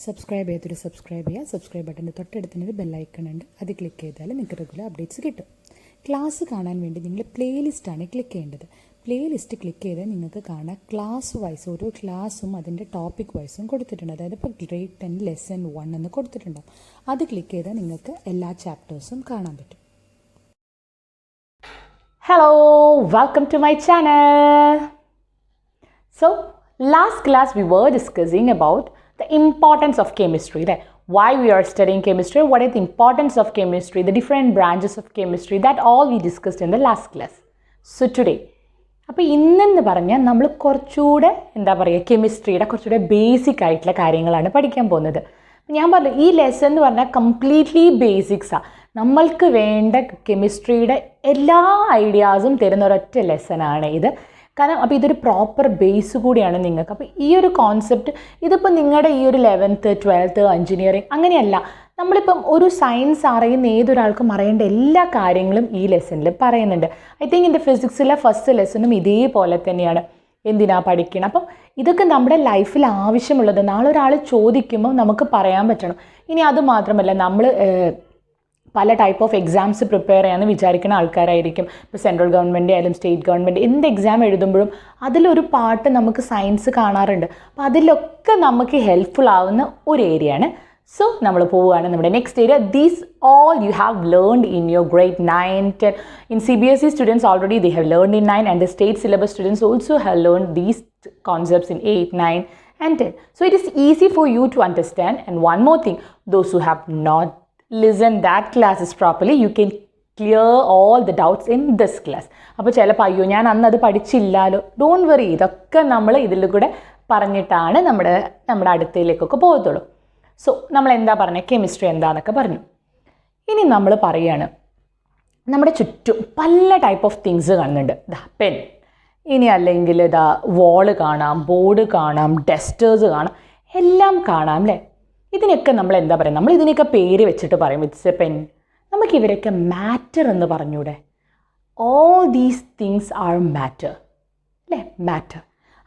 Subscribe ചെയ്തൊരു subscribe ബട്ടൻ്റെ തൊട്ടടുത്തുനിന്ന് bell icon ഉണ്ട്. അത് ക്ലിക്ക് ചെയ്താൽ നിങ്ങൾക്ക് റെഗുലർ അപ്ഡേറ്റ്സ് കിട്ടും. ക്ലാസ് കാണാൻ വേണ്ടി നിങ്ങൾ പ്ലേലിസ്റ്റാണ് ക്ലിക്ക് ചെയ്യേണ്ടത്. പ്ലേലിസ്റ്റ് ക്ലിക്ക് ചെയ്താൽ നിങ്ങൾക്ക് കാണാം ക്ലാസ് വൈസ് ഓരോ ക്ലാസ്സും അതിൻ്റെ ടോപ്പിക് വൈസും കൊടുത്തിട്ടുണ്ട്. അതായത് ഇപ്പോൾ ഗ്രേഡ് 10 ലെസൺ 1 എന്ന് കൊടുത്തിട്ടുണ്ടാവും. അത് ക്ലിക്ക് ചെയ്താൽ നിങ്ങൾക്ക് എല്ലാ ചാപ്റ്റേഴ്സും കാണാൻ പറ്റും. Hello, welcome to my channel. So, last class we were discussing about the importance of chemistry, right? Why we are studying chemistry, what is the importance of chemistry, the different branches of chemistry, that all we discussed in the last class. So today, അപ്പോൾ ഇന്നെന്ന് പറഞ്ഞാൽ നമ്മൾ കുറച്ചുകൂടെ കെമിസ്ട്രിയുടെ കുറച്ചുകൂടെ basic ആയിട്ടുള്ള കാര്യങ്ങളാണ് പഠിക്കാൻ പോകുന്നത്. ഞാൻ പറഞ്ഞു ഈ ലെസൺ എന്ന് പറഞ്ഞാൽ കംപ്ലീറ്റ്ലി ബേസിക്സാണ്. നമ്മൾക്ക് വേണ്ട കെമിസ്ട്രിയുടെ എല്ലാ ഐഡിയാസും തരുന്ന ഒരൊറ്റ ലെസനാണ് ഇത്. കാരണം അപ്പോൾ ഇതൊരു പ്രോപ്പർ ബേസ് കൂടിയാണ് നിങ്ങൾക്ക്. അപ്പോൾ ഈ ഒരു കോൺസെപ്റ്റ് ഇതിപ്പോൾ നിങ്ങളുടെ ഈ ഒരു 11th 12th എഞ്ചിനീയറിംഗ് അങ്ങനെയല്ല. നമ്മളിപ്പം ഒരു സയൻസ് അറിയുന്ന ഏതൊരാൾക്കും അറിയേണ്ട എല്ലാ കാര്യങ്ങളും ഈ ലെസണിൽ പറയുന്നുണ്ട്. ഐ തിങ്ക് എൻ്റെ ഫിസിക്സിലെ ഫസ്റ്റ് ലെസണും ഇതേപോലെ തന്നെയാണ്. എന്തിനാ പഠിക്കണം? അപ്പം ഇതൊക്കെ നമ്മുടെ ലൈഫിൽ ആവശ്യമുള്ളത് നാളെ ഒരാൾ ചോദിക്കുമ്പോൾ നമുക്ക് പറയാൻ പറ്റണം. ഇനി അത് മാത്രമല്ല, നമ്മൾ പല ടൈപ്പ് ഓഫ് എക്സാംസ് പ്രിപ്പയർ ചെയ്യാമെന്ന് വിചാരിക്കുന്ന ആൾക്കാരായിരിക്കും. ഇപ്പോൾ സെൻട്രൽ ഗവൺമെൻറ് ആയാലും സ്റ്റേറ്റ് ഗവൺമെൻറ് എന്ത് എക്സാം എഴുതുമ്പോഴും അതിലൊരു പാർട്ട് നമുക്ക് സയൻസ് കാണാറുണ്ട്. അപ്പോൾ അതിലൊക്കെ നമുക്ക് ഹെൽപ്ഫുൾ ആവുന്ന ഒരു ഏരിയയാണ്. സോ നമ്മൾ പോവുകയാണ് നമ്മുടെ next area. These all you have learned in your grade 9, 10. In CBSE students already they have learned in 9, and the state syllabus students also have learned these concepts in 8, 9 and 10. So it is easy for you to understand. And one more thing, those who have not listened that classes properly, you can clear all the doubts in this class. അപ്പോൾ ചിലപ്പോൾ അയ്യോ ഞാൻ അന്ന് അത് പഠിച്ചില്ലല്ലോ, don't worry, ഇതൊക്കെ നമ്മൾ ഇതിൽ കൂടെ പറഞ്ഞിട്ടാണ് നമ്മുടെ അടുത്തയിലേക്കൊക്കെ പോകത്തുള്ളൂ. സോ നമ്മൾ എന്താ പറഞ്ഞത്, കെമിസ്ട്രി എന്താണെന്നൊക്കെ പറഞ്ഞു. ഇനി നമ്മൾ പറയുകയാണ് നമ്മുടെ ചുറ്റും പല ടൈപ്പ് ഓഫ് തിങ്സ് കാണുന്നുണ്ട്. പെൻ, ഇനി അല്ലെങ്കിൽ വോള് കാണാം, ബോർഡ് കാണാം, ഡസ്റ്റേഴ്സ് കാണാം, എല്ലാം കാണാം അല്ലേ. ഇതിനൊക്കെ നമ്മൾ എന്താ പറയുക, നമ്മൾ ഇതിനൊക്കെ പേര് വെച്ചിട്ട് പറയും ഇറ്റ്സ് എ പെൻ. നമുക്ക് ഇവരൊക്കെ മാറ്റർ എന്ന് പറഞ്ഞൂടെ? All these things are matter അല്ലേ, മാറ്റർ.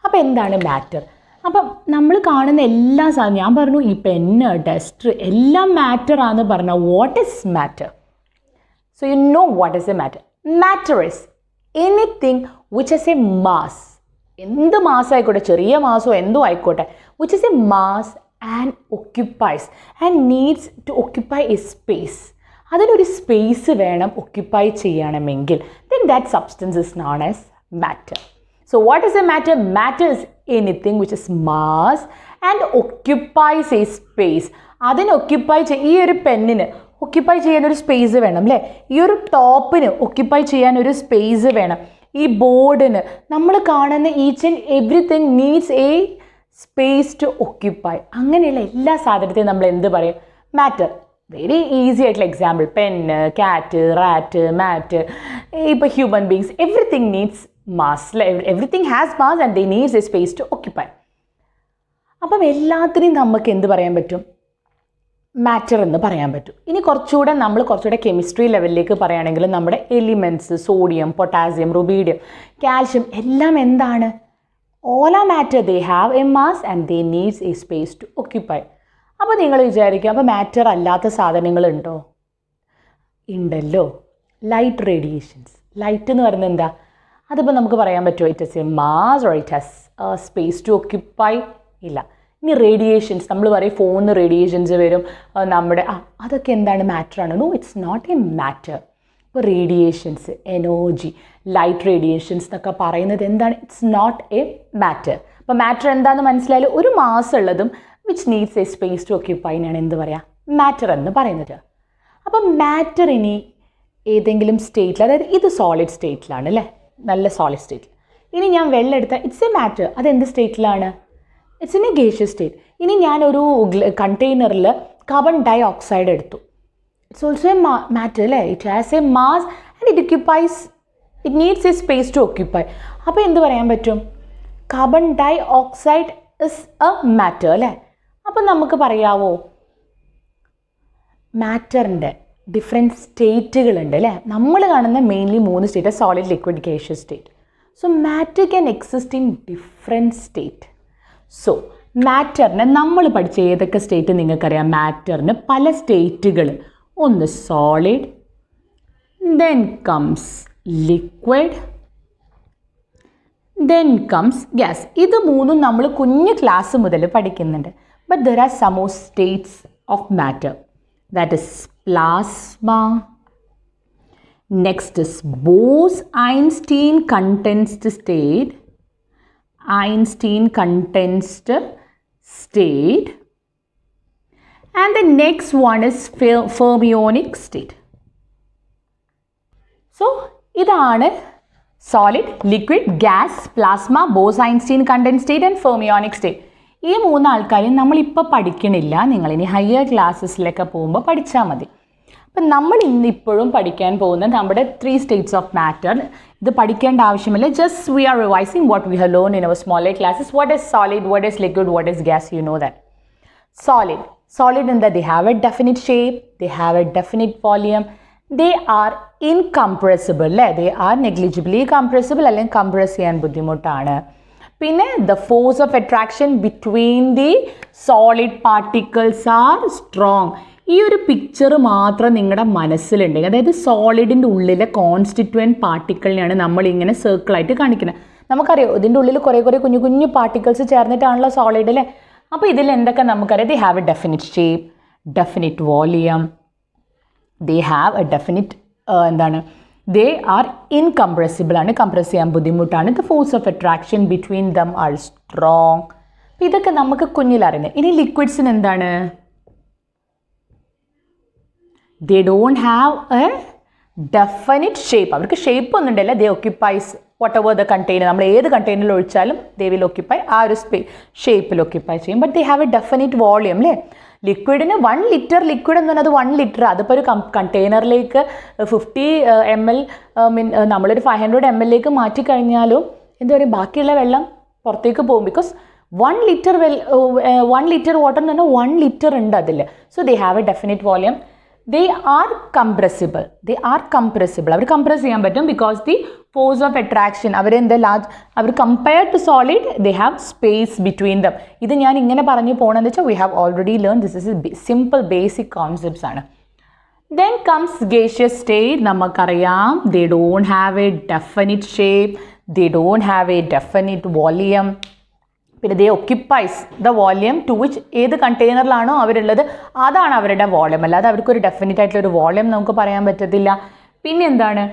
അപ്പോൾ എന്താണ് മാറ്റർ? അപ്പം നമ്മൾ കാണുന്ന എല്ലാ സാധനം, ഞാൻ പറഞ്ഞു ഈ പെന്ന് ഡസ്റ്റർ എല്ലാം മാറ്ററാന്ന് പറഞ്ഞാൽ what is matter? So you know what is a matter. Matter is anything which is a mass. എന്ത് മാസ് ആയിക്കോട്ടെ, ചെറിയ മാസോ എന്തോ ആയിക്കോട്ടെ, which is a mass and occupies and needs to occupy a space. അതിനൊരു സ്പേസ് വേണം occupy ചെയ്യണമെങ്കിൽ. Then that substance is known as matter. So what is a matter? Matter is anything which is mass and occupies a space. അതിന് occupy ഈ ഒരു പെന്നിന് occupy ചെയ്യാനൊരു space വേണം അല്ലേ. ഈ ഒരു ടോപ്പിന് ഒക്യുപ്പൈ ചെയ്യാനൊരു സ്പേസ് വേണം. ഈ ബോർഡിന്, നമ്മൾ കാണുന്ന each and everything needs a space to occupy. അങ്ങനെയുള്ള എല്ലാ സാധനത്തെയും നമ്മൾ എന്ത് പറയും? മാറ്റർ. വെരി ഈസി ആയിട്ടുള്ള example, pen, cat, rat, mat, ഇപ്പോൾ human beings, everything needs mass. Everything has mass and they need a space to occupy. അപ്പം എല്ലാത്തിനെയും നമുക്ക് എന്ത് പറയാൻ പറ്റും? മാറ്റർ എന്ന് പറയാൻ പറ്റും. ഇനി നമ്മൾ കുറച്ചുകൂടെ കെമിസ്ട്രി ലെവലിലേക്ക് പറയുകയാണെങ്കിൽ നമ്മുടെ elements, sodium, potassium, rubidium, calcium എല്ലാം എന്താണ്? All are matter. They have a mass and they needs a space to occupy. അപ്പോൾ നിങ്ങൾ വിചാരിക്കുക, അപ്പോൾ മാറ്റർ അല്ലാത്ത സാധനങ്ങളുണ്ടോ? ഉണ്ടല്ലോ. Light radiations. ലൈറ്റ് എന്ന് പറയുന്നത് എന്താ? അതിപ്പോൾ നമുക്ക് പറയാൻ പറ്റുമോ it is a mass or it has space to occupy? ഇല്ല. ഇനി റേഡിയേഷൻസ്, നമ്മൾ പറയും ഫോണിന് റേഡിയേഷൻസ് വരും, നമ്മുടെ അതൊക്കെ എന്താണ്? മാറ്ററാണ്? No, it's not a matter. ഇപ്പോൾ റേഡിയേഷൻസ്, എനർജി, ലൈറ്റ് റേഡിയേഷൻസ് എന്നൊക്കെ പറയുന്നത് എന്താണ്? It's not a matter. അപ്പോൾ മാറ്റർ എന്താണെന്ന് മനസ്സിലായാലും ഒരു മാസ് ഉള്ളതും which needs a space to ഒക്യുപ്പൈനാണ് എന്ത് പറയുക? മാറ്റർ എന്ന് പറയുന്നത്. അപ്പം മാറ്റർ ഇനി ഏതെങ്കിലും സ്റ്റേറ്റിൽ, അതായത് ഇത് സോളിഡ് സ്റ്റേറ്റിലാണ് അല്ലേ, നല്ല സോളിഡ് സ്റ്റേറ്റിൽ. ഇനി ഞാൻ വെള്ളം എടുത്താൽ ഇറ്റ്സ് എ മാറ്റർ. അതെന്ത് സ്റ്റേറ്റിലാണ്? It's in a gaseous state. ഇനി ഞാനൊരു കണ്ടെയ്നറിൽ കാർബൺ ഡൈ ഓക്സൈഡ് എടുത്തു, ഇറ്റ്സ് ഓൾസോ എ മാറ്റർ അല്ലേ. It has a mass and it occupies, it needs a space to occupy. അപ്പോൾ എന്ത് പറയാൻ പറ്റും? Carbon dioxide is a matter അല്ലേ. അപ്പം നമുക്ക് പറയാവോ മാറ്ററിൻ്റെ ഡിഫറെൻറ്റ് സ്റ്റേറ്റുകളുണ്ട് അല്ലേ. നമ്മൾ കാണുന്ന mainly 3 state: solid, liquid, gaseous state. So matter can exist in different state. So മാറ്ററിന് നമ്മൾ പഠിച്ച ഏതൊക്കെ സ്റ്റേറ്റ് നിങ്ങൾക്കറിയാം? മാറ്ററിന് പല സ്റ്റേറ്റുകൾ. ഒന്ന് solid, then comes liquid, then comes gas. ഇത് മൂന്നും നമ്മൾ കുഞ്ഞു ക്ലാസ് മുതൽ പഠിക്കുന്നുണ്ട്. But there are some more states of matter. That is plasma. Next is Bose-Einstein condensed state. Einstein condensed state. And the next one is fermionic state. So, ഇതാണ് solid, liquid, gas, plasma, Bose-Einstein condensed state and fermionic state. ഈ മൂന്ന് ആൾക്കാരും നമ്മളിപ്പോൾ പഠിക്കണില്ല. നിങ്ങളിനി higher ക്ലാസ്സസിലൊക്കെ പോകുമ്പോൾ പഠിച്ചാൽ മതി. അപ്പം നമ്മൾ ഇന്നിപ്പോഴും പഠിക്കാൻ പോകുന്നത് നമ്മുടെ 3 states of matter. ഇത് പഠിക്കേണ്ട ആവശ്യമില്ല. Just we are revising what we have learn in our smaller classes. What is solid, what is liquid, what is gas, you know that. Solid in that they have a definite shape, they have a definite volume, they are incompressible. They are negligibly compressible അല്ലെങ്കിൽ compress ചെയ്യാൻ ബുദ്ധിമുട്ടാണ്. പിന്നെ the force of attraction between the solid particles are strong. ഈ ഒരു picture മാത്രം നിങ്ങളുടെ മനസ്സിലുണ്ടെങ്കിൽ, അതായത് സോളിഡിൻ്റെ ഉള്ളിലെ കോൺസ്റ്റിറ്റ്യുവൻറ്റ് പാർട്ടിക്കിളിനെയാണ് നമ്മളിങ്ങനെ സർക്കിളായിട്ട് കാണിക്കുന്നത്. നമുക്കറിയാം ഇതിൻ്റെ ഉള്ളിൽ കുറേ കുഞ്ഞു കുഞ്ഞു പാർട്ടിക്കിൾസ് ചേർന്നിട്ടാണല്ലോ സോളിഡ് അല്ലേ. അപ്പോൾ ഇതിൽ എന്തൊക്കെ നമുക്കറിയാം? They have a definite shape, definite volume, they have a definite they are incompressible ആണ്, കംപ്രസ് ചെയ്യാൻ ബുദ്ധിമുട്ടാണ്. The force of attraction between them are strong. അപ്പോൾ ഇതൊക്കെ നമുക്ക് കുഞ്ഞിലറിയുന്നത്. ഇനി ലിക്വിഡ്സിന് എന്താണ്? They don't have a definite shape. അവർക്ക് ഷേപ്പ് ഒന്നും ഉണ്ടല്ല. They occupies whatever the container. നമ്മൾ ഏത് കണ്ടെയ്നറിൽ ഒഴിച്ചാലും ദേ വിൽ ഒക്യുപ്പൈ, ആ ഒരു ഷേപ്പിൽ ഒക്യുപ്പൈ ചെയ്യും. But they have a definite volume അല്ലേ. ലിക്വിഡിന് 1 ലിറ്റർ ലിക്വിഡ് എന്ന് പറഞ്ഞാൽ 1 ലിറ്റർ. അതിപ്പോൾ ഒരു കണ്ടെയ്നറിലേക്ക് 50 ml നമ്മളൊരു 500 ml മാറ്റിക്കഴിഞ്ഞാലും എന്താ പറയുക, ബാക്കിയുള്ള വെള്ളം പുറത്തേക്ക് പോകും. ബിക്കോസ് 1 ലിറ്റർ വാട്ടർ എന്ന് പറഞ്ഞാൽ 1 ലിറ്റർ ഉണ്ട് അതിൽ. So they have a definite volume. They are compressible. അവർ കംപ്രസ് ചെയ്യാൻ പറ്റും. Because the force of attraction അവർ compared to solid they have space between them. ഇത് ഞാൻ ഇങ്ങനെ പറഞ്ഞു പോകണമെന്ന് വെച്ചാൽ we have already learn. This is simple basic concepts ആണ്. Then comes gaseous state. നമുക്കറിയാം they don't have a definite shape, they don't have a definite volume. പിന്നെ they occupies the volume to which ഏത് കണ്ടെയ്നറിലാണോ അവരുള്ളത് അതാണ് അവരുടെ volume. അല്ലാതെ അവർക്കൊരു definite ആയിട്ടുള്ളൊരു volume നമുക്ക് പറയാൻ പറ്റത്തില്ല. പിന്നെ എന്താണ്?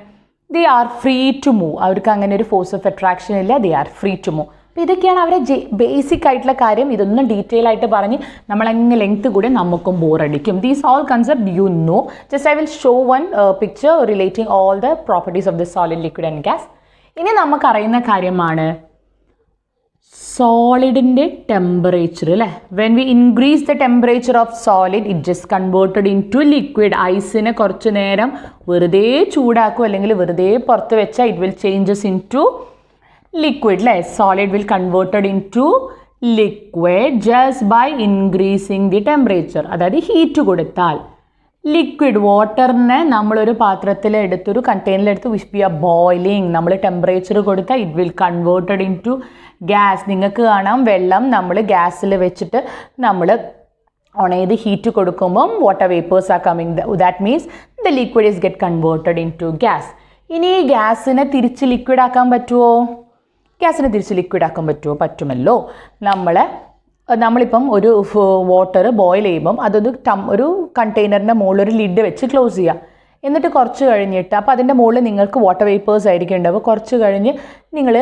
They are free to move. അവർക്ക് അങ്ങനെ ഒരു ഫോഴ്സ് ഓഫ് അട്രാക്ഷൻ ഇല്ല. They are free to move. അപ്പോൾ ഇതൊക്കെയാണ് അവരെ ബേസിക് ആയിട്ടുള്ള കാര്യം. ഇതൊന്നും ഡീറ്റെയിൽ ആയിട്ട് പറഞ്ഞ് നമ്മളങ്ങ് ലെങ്ത് കൂടെ നമുക്കും ബോറടിക്കും. These all concept you know. Just I will show one picture relating all the properties of the solid, liquid and gas. ഇനി നമുക്കറിയുന്ന കാര്യമാണ് സോളിഡിൻ്റെ ടെമ്പറേച്ചർ അല്ലേ. When we increase the temperature of solid it just converted in to liquid. ഐസിനെ കുറച്ച് നേരം വെറുതെ ചൂടാക്കും അല്ലെങ്കിൽ വെറുതെ പുറത്ത് വെച്ചാൽ it will changes in to liquid അല്ലേ. Solid will converted in to liquid just by increasing the temperature. അതായത് ഹീറ്റ് കൊടുത്താൽ ലിക്വിഡ് വാട്ടറിനെ നമ്മളൊരു പാത്രത്തിൽ എടുത്തൊരു കണ്ടെയ്നറിലെടുത്ത് വിച്ച് ബി ആർ ബോയിലിംഗ്. നമ്മൾ ടെമ്പറേച്ചർ കൊടുത്താൽ it will converted in to gas. നിങ്ങൾക്ക് കാണാം വെള്ളം നമ്മൾ ഗ്യാസിൽ വെച്ചിട്ട് നമ്മൾ ഓൺ ചെയ്ത് ഹീറ്റ് കൊടുക്കുമ്പം water vapours are coming. That means the liquid is get converted in to gas. ഇനി ഈ ഗ്യാസിനെ തിരിച്ച് ലിക്വിഡ് ആക്കാൻ പറ്റുമോ? ഗ്യാസിനെ തിരിച്ച് ലിക്വിഡ് ആക്കാൻ പറ്റുമോ? പറ്റുമല്ലോ. നമ്മളിപ്പം ഒരു വാട്ടർ ബോയിൽ ചെയ്യുമ്പം ഒരു കണ്ടെയ്നറിൻ്റെ മുകളിൽ ഒരു ലിഡ് വെച്ച് ക്ലോസ് ചെയ്യുക. എന്നിട്ട് കുറച്ച് കഴിഞ്ഞിട്ട് അപ്പോൾ അതിൻ്റെ മുകളിൽ നിങ്ങൾക്ക് വാട്ടർ വേപ്പേഴ്സ് ആയിരിക്കും ഉണ്ടാവുക. കുറച്ച് കഴിഞ്ഞ് നിങ്ങൾ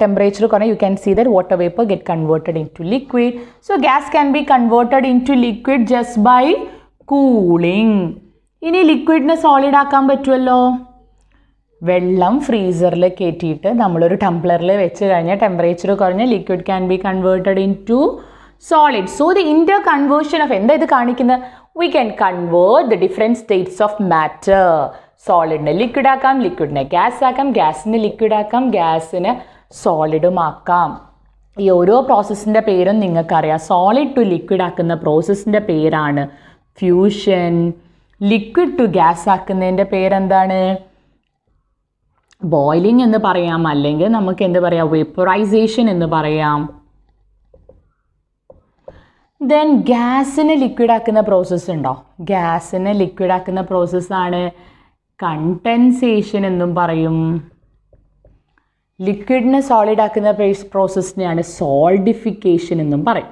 ടെമ്പറേച്ചർ കുറഞ്ഞാൽ you can see that water vapour get converted in to liquid. So gas can be converted in to liquid just by cooling. ഇനി ലിക്വിഡിനെ സോളിഡ് ആക്കാൻ പറ്റുമല്ലോ. വെള്ളം ഫ്രീസറിൽ കയറ്റിയിട്ട് നമ്മളൊരു ടംബ്ലറിൽ വെച്ച് കഴിഞ്ഞാൽ ടെമ്പറേച്ചർ കുറഞ്ഞ liquid can be converted in to solid. So the interconversion of എന്താ ഇത് കാണിക്കുന്നത്? We can convert the different states of matter. സോളിഡിനെ ലിക്വിഡ് ആക്കാം, ലിക്വിഡിനെ ഗ്യാസ് ആക്കാം, ഗ്യാസിനെ ലിക്വിഡ് ആക്കാം, ഗ്യാസിനെ സോളിഡും ആക്കാം. ഈ ഓരോ പ്രോസസ്സിൻ്റെ പേരും നിങ്ങൾക്കറിയാം. സോളിഡ് ടു ലിക്വിഡ് ആക്കുന്ന പ്രോസസ്സിൻ്റെ പേരാണ് ഫ്യൂഷൻ. ലിക്വിഡ് ടു ഗ്യാസ് ആക്കുന്നതിൻ്റെ പേരെന്താണ്? ബോയിലിംഗ് എന്ന് പറയാം, അല്ലെങ്കിൽ നമുക്ക് എന്ത് പറയാം, വേപ്പറൈസേഷൻ എന്ന് പറയാം. ദെൻ ഗ്യാസിനെ ലിക്വിഡ് ആക്കുന്ന പ്രോസസ്സ് ഉണ്ടോ? ഗ്യാസിനെ ലിക്വിഡ് ആക്കുന്ന പ്രോസസ്സാണ് കണ്ടൻസേഷൻ എന്നും പറയും. ലിക്വിഡിനെ സോളിഡ് ആക്കുന്ന പ്രോസസ്സിനെയാണ് സോൾഡിഫിക്കേഷൻ എന്നും പറയും.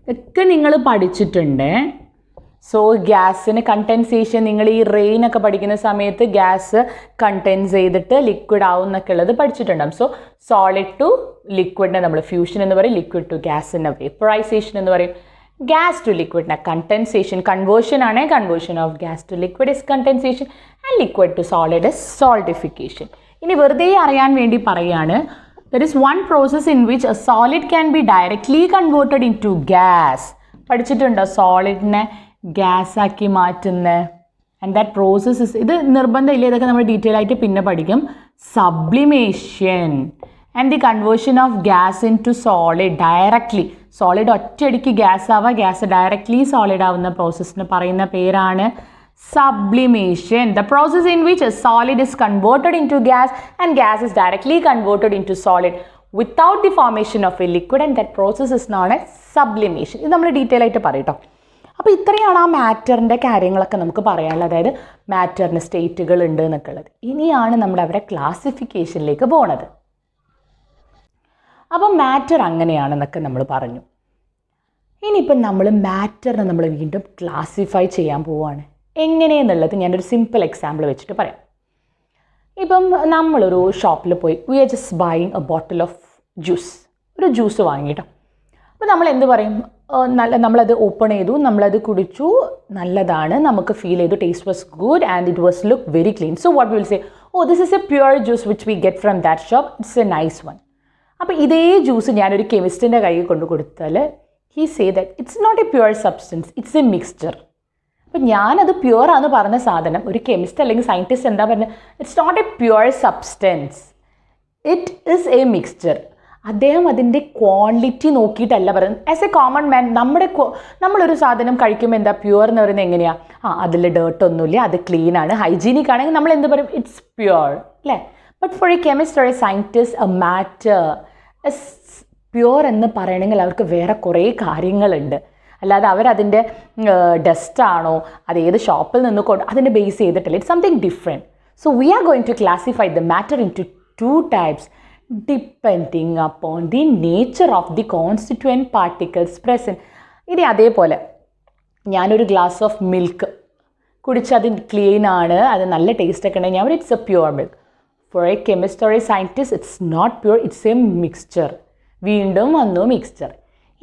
ഇതൊക്കെ നിങ്ങൾ പഠിച്ചിട്ടുണ്ട്. സോ ഗ്യാസിന് കണ്ടൻസേഷൻ, നിങ്ങൾ ഈ റെയിനൊക്കെ പഠിക്കുന്ന സമയത്ത് ഗ്യാസ് കണ്ടൻസ് ചെയ്തിട്ട് ലിക്വിഡ് ആവും എന്നൊക്കെ ഉള്ളത് പഠിച്ചിട്ടുണ്ടാകും. സോ സോളിഡ് ടു ലിക്വിഡിനെ നമ്മൾ ഫ്യൂഷൻ എന്ന് പറയും, ലിക്വിഡ് ടു ഗ്യാസിനെ വേപ്പറൈസേഷൻ എന്ന് പറയും, ഗ്യാസ് ടു ലിക്വിഡിനെ കണ്ടൻസേഷൻ, കൺവേർഷൻ ആണ് conversion of gas to liquid is condensation and liquid to solid is solidification. ഇനി വെറുതെ അറിയാൻ വേണ്ടി പറയുകയാണ്, there is one process in which a solid can be directly converted into gas. പഠിച്ചിട്ടുണ്ടോ സോളിഡിനെ gas ആക്കി മാറ്റുന്ന? ആൻഡ് ദാറ്റ് പ്രോസസ് ഇസ്, ഇത് നിർബന്ധമില്ല, ഇതൊക്കെ നമ്മൾ ഡീറ്റെയിൽ ആയിട്ട് പിന്നെ പഠിക്കും. Sublimation and the conversion of gas into solid directly. Solid ഒറ്റയടിക്ക് ഗ്യാസ് ആവുക, ഗ്യാസ് ഡയറക്ട്ലി സോളിഡ് ആവുന്ന പ്രോസസ്സിന് പറയുന്ന പേരാണ് sublimation. The process in which a solid is converted into gas and gas is directly converted into solid without the formation of a liquid, and that process is known as sublimation. ഇത് നമ്മൾ detail ആയിട്ട് പറയട്ടോ. അപ്പോൾ ഇത്രയാണ് ആ മാറ്ററിൻ്റെ കാര്യങ്ങളൊക്കെ നമുക്ക് പറയാനുള്ളത്. അതായത് മാറ്ററിന് സ്റ്റേറ്റുകൾ ഉണ്ട് എന്നൊക്കെ ഉള്ളത്. ഇനിയാണ് നമ്മൾ അവരുടെ ക്ലാസിഫിക്കേഷനിലേക്ക് പോണത്. അപ്പം മാറ്റർ അങ്ങനെയാണെന്നൊക്കെ നമ്മൾ പറഞ്ഞു. ഇനിയിപ്പം നമ്മൾ മാറ്ററിനെ നമ്മൾ വീണ്ടും ക്ലാസിഫൈ ചെയ്യാൻ പോവുകയാണ്. എങ്ങനെയെന്നുള്ളത് ഞാനൊരു സിമ്പിൾ എക്സാമ്പിൾ വെച്ചിട്ട് പറയാം. ഇപ്പം നമ്മളൊരു ഷോപ്പിൽ പോയി, we are just buying a bottle of juice, ഒരു ജ്യൂസ് വാങ്ങിയിട്ടോ. അപ്പോൾ നമ്മൾ എന്ത് പറയും? നമ്മളത് ഓപ്പൺ ചെയ്തു, നമ്മളത് കുടിച്ചു, നല്ലതാണ്, നമുക്ക് ഫീൽ ചെയ്തു, taste was good and it was look very clean. So what will say, oh this is a pure juice which we get from that shop, it's a nice one. അപ്പോൾ ഇതേ juice ഞാനൊരു കെമിസ്റ്റിൻ്റെ കയ്യിൽ കൊണ്ട് കൊടുത്താൽ he say that it's not a pure substance, it's a mixture. അപ്പം ഞാനത് പ്യുവറാന്ന് പറഞ്ഞ സാധനം ഒരു കെമിസ്റ്റ് അല്ലെങ്കിൽ സയൻറ്റിസ്റ്റ് എന്താ പറഞ്ഞത്? It's not a pure substance, it is a mixture. അദ്ദേഹം അതിൻ്റെ ക്വാണ്ടിറ്റി നോക്കിയിട്ടല്ല പറയുന്നത്. ആസ് എ കോമൺ മാൻ നമ്മളൊരു സാധനം കഴിക്കുമ്പോൾ എന്താ പ്യുവർ എന്ന് പറയുന്നത് എങ്ങനെയാണ്? അതിൽ ഡേർട്ടൊന്നുമില്ല, അത് ക്ലീനാണ്, ഹൈജീനിക് ആണെങ്കിൽ നമ്മൾ എന്ത് പറയും? ഇറ്റ്സ് പ്യുവർ അല്ലേ? But for a chemist or a scientist A matter pure എന്ന് പറയണമെങ്കിൽ അവർക്ക് വേറെ കുറേ കാര്യങ്ങളുണ്ട്. അല്ലാതെ അവരതിൻ്റെ ഡസ്റ്റാണോ, അത് ഏത് ഷോപ്പിൽ നിന്ന് അതിൻ്റെ ബേസ് ചെയ്തിട്ടില്ല. It's something different. So we are going to classify the matter into 2 types depending upon the nature of the constituent particles present. ഇനി അതേപോലെ ഞാനൊരു ഗ്ലാസ് ഓഫ് മിൽക്ക് കുടിച്ച് അത് ക്ലീനാണ്, അത് നല്ല ടേസ്റ്റൊക്കെ ഉണ്ടെങ്കിൽ ഞാൻ it's a pure milk. For a chemist or a scientist it's not pure, it's a mixture. വീണ്ടും വന്നു മിക്സ്ചർ.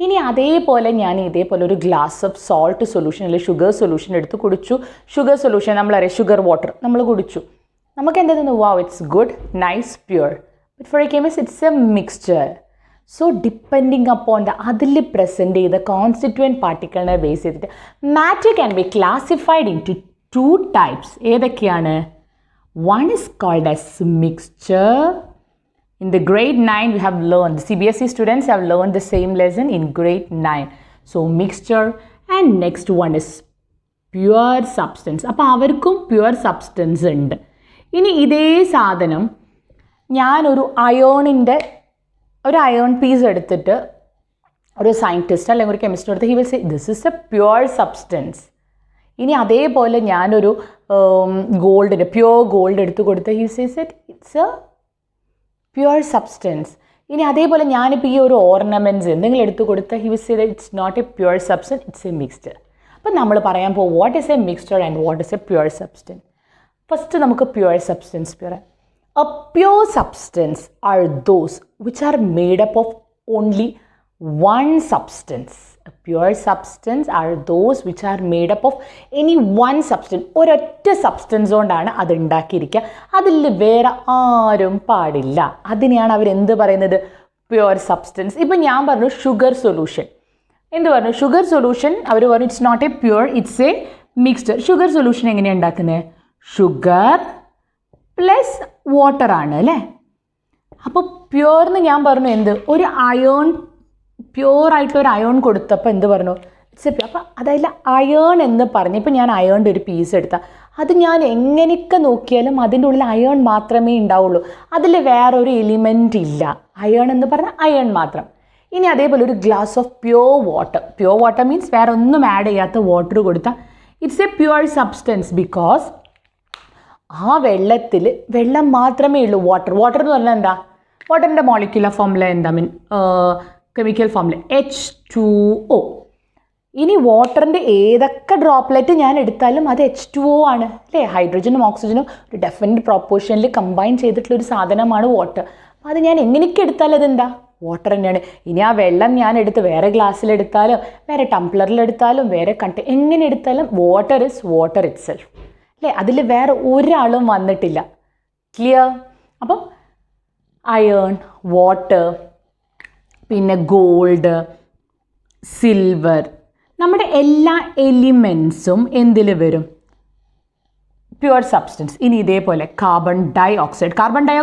ഇനി അതേപോലെ ഞാൻ ഇതേപോലെ ഒരു ഗ്ലാസ് ഓഫ് സോൾട്ട് സൊല്യൂഷൻ അല്ലെങ്കിൽ ഷുഗർ സൊല്യൂഷൻ എടുത്ത് കുടിച്ചു. ഷുഗർ സൊല്യൂഷൻ നമ്മളറിയാം, ഷുഗർ വാട്ടർ നമ്മൾ കുടിച്ചു. നമുക്ക് എന്താ തോന്നുന്നു? Wow, it's good, nice, pure. But for a chemist it's a mixture. So depending upon അതിൽ പ്രസൻറ്റ് ചെയ്ത കോൺസ്റ്റിറ്റ്യുവൻറ്റ് പാർട്ടിക്കിളിനെ ബേസ് ചെയ്തിട്ട് matter can be classified into 2 types. ഏതൊക്കെയാണ്? One is called as mixture. In the grade 9 we have learned, the CBSE students have learned the same lesson in grade 9. So mixture, and next one is pure substance. അപ്പോൾ അവർക്കും pure substance ഉണ്ട്. ഇനി ഇതേ സാധനം ഞാനൊരു ion piece എടുത്തിട്ട് ഒരു scientist അല്ലെങ്കിൽ ഒരു കെമിസ്റ്റ് എടുത്ത് he will say this is a pure substance. ഇനി അതേപോലെ ഞാനൊരു പ്യുവർ ഗോൾഡ് എടുത്ത് കൊടുത്ത് he says it's a pure substance. ഇനി അതേപോലെ ഞാനിപ്പോൾ ഈ ഒരു ഓർണമെൻറ്റ്സ് എന്തെങ്കിലും എടുത്ത് കൊടുത്താൽ he will say that it's not a pure substance, it's a mixture. അപ്പം നമ്മൾ പറയാൻ പോകും what is a mixture and what is a pure substance. First നമുക്ക് പ്യുവർ സബ്സ്റ്റൻസ് പറയാം. A pure substance are those which are made up of only one substance. A pure substance are those which are made up of any one substance. ഒരൊറ്റ substance കൊണ്ടാണ് അത് ഉണ്ടാക്കിയിരിക്കുക, അതിൽ വേറെ ആരും പാടില്ല. അതിനെയാണ് അവരെന്ത് പറയുന്നത്? Pure substance. ഇപ്പം ഞാൻ പറഞ്ഞു ഷുഗർ സൊല്യൂഷൻ, എന്ത് പറഞ്ഞു? ഷുഗർ സൊല്യൂഷൻ അവർ പറഞ്ഞു it's not a pure, it's a mixture. Sugar solution എങ്ങനെയാണ് ഉണ്ടാക്കുന്നത്? ഷുഗർ പ്ലസ് വാട്ടർ ആണ് അല്ലേ? അപ്പോൾ പ്യുവറിന് ഞാൻ പറഞ്ഞു എന്ത്? ഒരു അയോൺ, പ്യുവറായിട്ടൊരു അയോൺ കൊടുത്തപ്പോൾ എന്ത് പറഞ്ഞു? It's a pure. അപ്പോൾ അതായത് അയേൺ എന്ന് പറഞ്ഞ് ഇപ്പം ഞാൻ അയേണിൻ്റെ ഒരു പീസ് എടുത്താൽ അത് ഞാൻ എങ്ങനെയൊക്കെ നോക്കിയാലും അതിൻ്റെ ഉള്ളിൽ അയേൺ മാത്രമേ ഉണ്ടാവുള്ളൂ, അതിൽ വേറൊരു എലിമെൻ്റ് ഇല്ല. അയേൺ എന്ന് പറഞ്ഞാൽ അയേൺ മാത്രം. ഇനി അതേപോലെ ഒരു glass of pure water means വേറെ ഒന്നും ആഡ് ചെയ്യാത്ത വാട്ടർ കൊടുത്താൽ it's a pure substance because ആ വെള്ളത്തിൽ വെള്ളം മാത്രമേ ഉള്ളൂ. വാട്ടർ എന്ന് പറഞ്ഞാൽ എന്താ? വാട്ടറിൻ്റെ മോളിക്യുലർ ഫോമിൽ എന്താ കെമിക്കൽ ഫോമിൽ H2O. ഇനി വാട്ടറിൻ്റെ ഏതൊക്കെ ഡ്രോപ്ലെറ്റ് ഞാൻ എടുത്താലും അത് H2O ആണ് അല്ലേ? ഹൈഡ്രജനും ഓക്സിജനും ഒരു ഡെഫിനറ്റ് പ്രൊപ്പോർഷനിൽ കമ്പൈൻ ചെയ്തിട്ടുള്ളൊരു സാധനമാണ് വാട്ടർ. അപ്പോൾ അത് ഞാൻ എങ്ങനെയൊക്കെ എടുത്താലും അതെന്താ? വാട്ടർ തന്നെയാണ്. ഇനി ആ വെള്ളം ഞാൻ എടുത്ത് വേറെ ഗ്ലാസ്സിലെടുത്താലും വേറെ ടംപ്ലറിലെടുത്താലും വേറെ എങ്ങനെ എടുത്താലും water is water itself അല്ലേ? അതിൽ വേറെ ഒരാളും വന്നിട്ടില്ല. ക്ലിയർ? അപ്പം അയേൺ, വാട്ടർ, പിന്നെ ഗോൾഡ്, സിൽവർ, നമ്മുടെ എല്ലാ എലിമെൻസും എന്തിൽ വരും? Pure substance. ഇനി ഇതേപോലെ കാർബൺ ഡൈ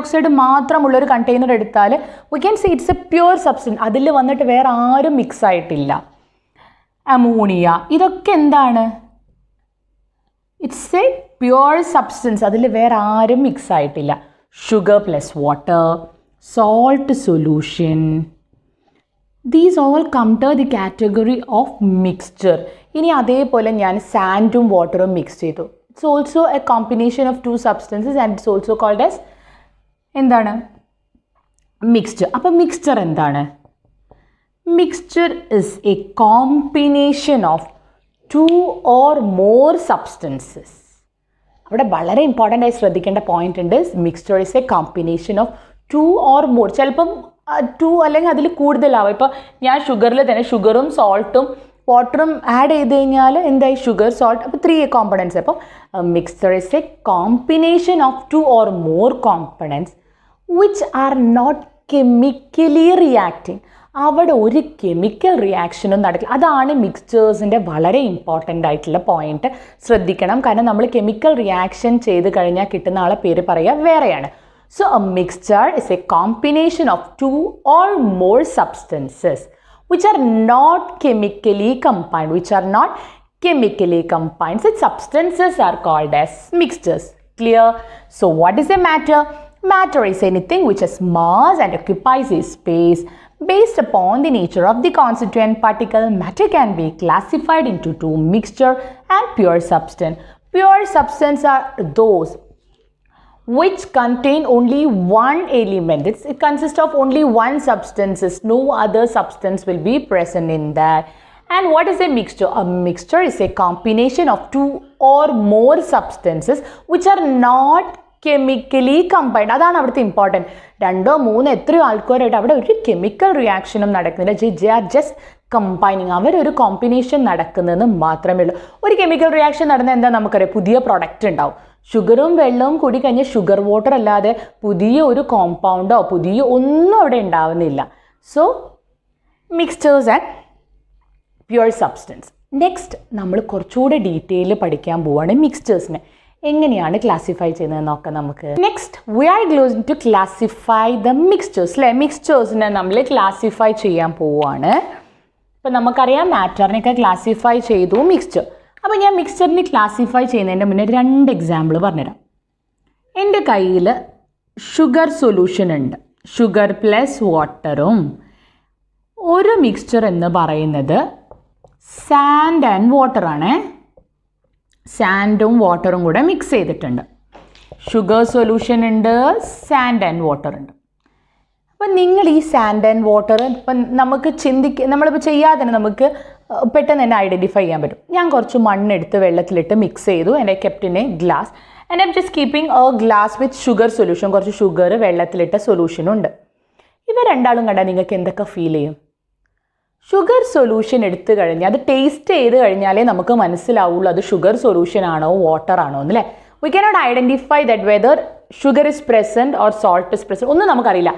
ഓക്സൈഡ് മാത്രമുള്ളൊരു കണ്ടെയ്നർ എടുത്താൽ we can say it's a pure substance. അതിൽ വന്നിട്ട് വേറെ ആരും മിക്സ് ആയിട്ടില്ല. അമോണിയ, ഇതൊക്കെ എന്താണ്? It's a pure substance. അതിൽ വേറെ ആരും മിക്സ് ആയിട്ടില്ല. Sugar plus water, salt solution, these all come to the category of mixture. ഇനി അതേപോലെ ഞാൻ സാൻഡും വാട്ടറും മിക്സ് ചെയ്തു. It's also a combination of 2 substances and it's also called as എന്താണ്? മിക്സ്ചർ. അപ്പം മിക്സ്ചർ എന്താണ്? Mixture is a combination of 2 or more substances. അവിടെ വളരെ ഇമ്പോർട്ടൻ്റ് ആയി ശ്രദ്ധിക്കേണ്ട പോയിന്റ് ഉണ്ട്. Mixture is a combination of 2 or more. ചിലപ്പം 2 അല്ലെങ്കിൽ അതിൽ കൂടുതലാവും. ഇപ്പോൾ ഞാൻ ഷുഗറിൽ തന്നെ ഷുഗറും സോൾട്ടും വാട്ടറും ആഡ് ചെയ്ത് കഴിഞ്ഞാൽ എന്തായി? ഷുഗർ, സോൾട്ട്, അപ്പോൾ 3 കോമ്പണൻസ്. അപ്പം mixture is a combination of 2 or more components which are not chemically reacting. അവിടെ ഒരു കെമിക്കൽ റിയാക്ഷനും നടക്കില്ല. അതാണ് മിക്സ്ചേഴ്സിൻ്റെ വളരെ ഇമ്പോർട്ടൻ്റ് ആയിട്ടുള്ള പോയിന്റ്. ശ്രദ്ധിക്കണം, കാരണം നമ്മൾ കെമിക്കൽ റിയാക്ഷൻ ചെയ്ത് കഴിഞ്ഞാൽ കിട്ടുന്ന ആളെ പേര് പറയുക വേറെയാണ്. So a mixture is a combination of 2 or more substances which are not chemically combined. Such substances are called as mixtures. Clear? So what is a matter? Matter is anything which has mass and occupies a space. Based upon the nature of the constituent particle, matter can be classified into 2: mixture and pure substance. Pure substance are those which contain only one element. It consists of only one substances. No other substance will be present in that. And what is a mixture? A mixture is a combination of 2 or more substances which are not chemically combined. അതാണ് അവിടുത്തെ important. 2 or 3 എത്രയോ ആൾക്കാരായിട്ട് അവിടെ ഒരു chemical റിയാക്ഷനും നടക്കുന്നില്ല. J are just combining. അവരൊരു combination നടക്കുന്നതെന്ന് മാത്രമേ ഉള്ളൂ. ഒരു കെമിക്കൽ റിയാക്ഷൻ നടന്നാൽ എന്താ നമുക്കറിയാം? പുതിയ പ്രൊഡക്റ്റ് ഉണ്ടാവും. ഷുഗറും വെള്ളവും കൂടി കഴിഞ്ഞാൽ ഷുഗർ വാട്ടർ അല്ലാതെ പുതിയ ഒരു കോമ്പൗണ്ടോ പുതിയ ഒന്നും അവിടെ ഉണ്ടാവുന്നില്ല. So mixtures and pure substance. Next നമ്മൾ കുറച്ചുകൂടെ ഡീറ്റെയിൽ പഠിക്കാൻ പോവുകയാണ് മിക്സ്ചേഴ്സിനെ. എങ്ങനെയാണ് ക്ലാസിഫൈ ചെയ്യുന്നത് നോക്കാം നമുക്ക്. Next we are going to classify the mixtures അല്ലേ? മിക്സ്ചേഴ്സിനെ നമ്മൾ ക്ലാസിഫൈ ചെയ്യാൻ പോവുകയാണ്. ഇപ്പം നമുക്കറിയാം മാറ്ററിനെയൊക്കെ ക്ലാസിഫൈ ചെയ്തു മിക്സ്ചർ. അപ്പോൾ ഞാൻ മിക്സ്ചറിനെ ക്ലാസിഫൈ ചെയ്യുന്നതിൻ്റെ മുന്നേ 2 എക്സാമ്പിൾ പറഞ്ഞുതരാം. എൻ്റെ കയ്യിൽ ഷുഗർ സൊല്യൂഷൻ ഉണ്ട്, ഷുഗർ പ്ലസ് വാട്ടറും. ഒരു മിക്സ്ചർ എന്ന് പറയുന്നത് സാൻഡ് ആൻഡ് വാട്ടറാണ്. സാൻഡും വാട്ടറും കൂടെ മിക്സ് ചെയ്തിട്ടുണ്ട്. ഷുഗർ സൊല്യൂഷൻ ഉണ്ട്, സാൻഡ് ആൻഡ് വാട്ടർ ഉണ്ട്. അപ്പം നിങ്ങൾ ഈ സാൻഡ് ആൻഡ് വാട്ടർ ഇപ്പം നമുക്ക് നമ്മളിപ്പോൾ ചെയ്യാതെ തന്നെ നമുക്ക് പെട്ടെന്ന് തന്നെ ഐഡൻറ്റിഫൈ ചെയ്യാൻ പറ്റും. ഞാൻ കുറച്ച് മണ്ണെടുത്ത് വെള്ളത്തിലിട്ട് മിക്സ് ചെയ്തു. And I kept in A glass and I am just keeping A glass with sugar solution. കുറച്ച് ഷുഗർ വെള്ളത്തിലിട്ട സൊല്യൂഷനും ഉണ്ട്. ഇവ രണ്ടാളും കണ്ടാൽ നിങ്ങൾക്ക് എന്തൊക്കെ ഫീൽ ചെയ്യും? ഷുഗർ സൊല്യൂഷൻ എടുത്തു കഴിഞ്ഞാൽ അത് ടേസ്റ്റ് ചെയ്ത് കഴിഞ്ഞാലേ നമുക്ക് മനസ്സിലാവുള്ളൂ അത് ഷുഗർ സൊല്യൂഷൻ ആണോ വാട്ടർ ആണോ എന്നല്ലേ. V cannot identify that whether sugar is present or salt is present. ഒന്നും നമുക്കറിയില്ല.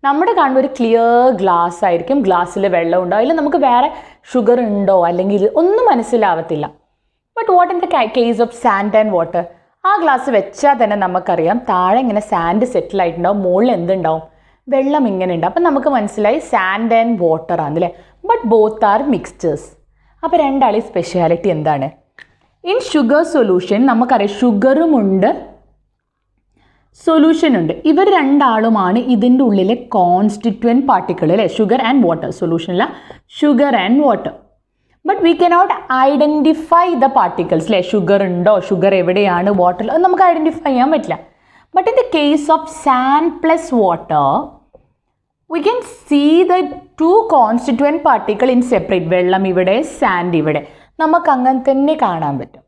നമ്മുടെ കാണുമ്പോൾ ഒരു ക്ലിയർ ഗ്ലാസ് ആയിരിക്കും, ഗ്ലാസ്സിൽ വെള്ളം ഉണ്ടോ, അതിൽ നമുക്ക് വേറെ ഷുഗർ ഉണ്ടോ അല്ലെങ്കിൽ ഒന്നും മനസ്സിലാവത്തില്ല. But what in the case of sand and water? ആ ഗ്ലാസ് വെച്ചാൽ തന്നെ നമുക്കറിയാം താഴെ ഇങ്ങനെ സാൻഡ് സെറ്റിൽ ആയിട്ടുണ്ടാവും, മുകളിൽ എന്തുണ്ടാവും? വെള്ളം ഇങ്ങനെ ഉണ്ട്. അപ്പം നമുക്ക് മനസ്സിലായി സാൻഡ് ആൻഡ് വാട്ടർ ആണല്ലേ. But both are mixtures. അപ്പോൾ രണ്ടാളി സ്പെഷ്യാലിറ്റി എന്താണ്? ഇൻ ഷുഗർ സൊല്യൂഷൻ നമുക്കറിയാം ഷുഗറുമുണ്ട് സൊല്യൂഷൻ ഉണ്ട്. ഇവർ രണ്ടാളുമാണ് ഇതിൻ്റെ ഉള്ളിലെ കോൺസ്റ്റിറ്റ്വൻറ്റ് പാർട്ടിക്കിൾ അല്ലേ, ഷുഗർ ആൻഡ് വാട്ടർ. സൊല്യൂഷനില sugar and water. But we cannot identify the particles അല്ലേ, ഷുഗർ ഉണ്ടോ, ഷുഗർ എവിടെയാണ്, വാട്ടർ, അത് നമുക്ക് ഐഡൻറ്റിഫൈ ചെയ്യാൻ പറ്റില്ല. But in the case of sand plus water we can see the two constituent particle in separate. വെള്ളം ഇവിടെ, സാൻഡ് ഇവിടെ, നമുക്ക് അങ്ങനെ തന്നെ കാണാൻ പറ്റും.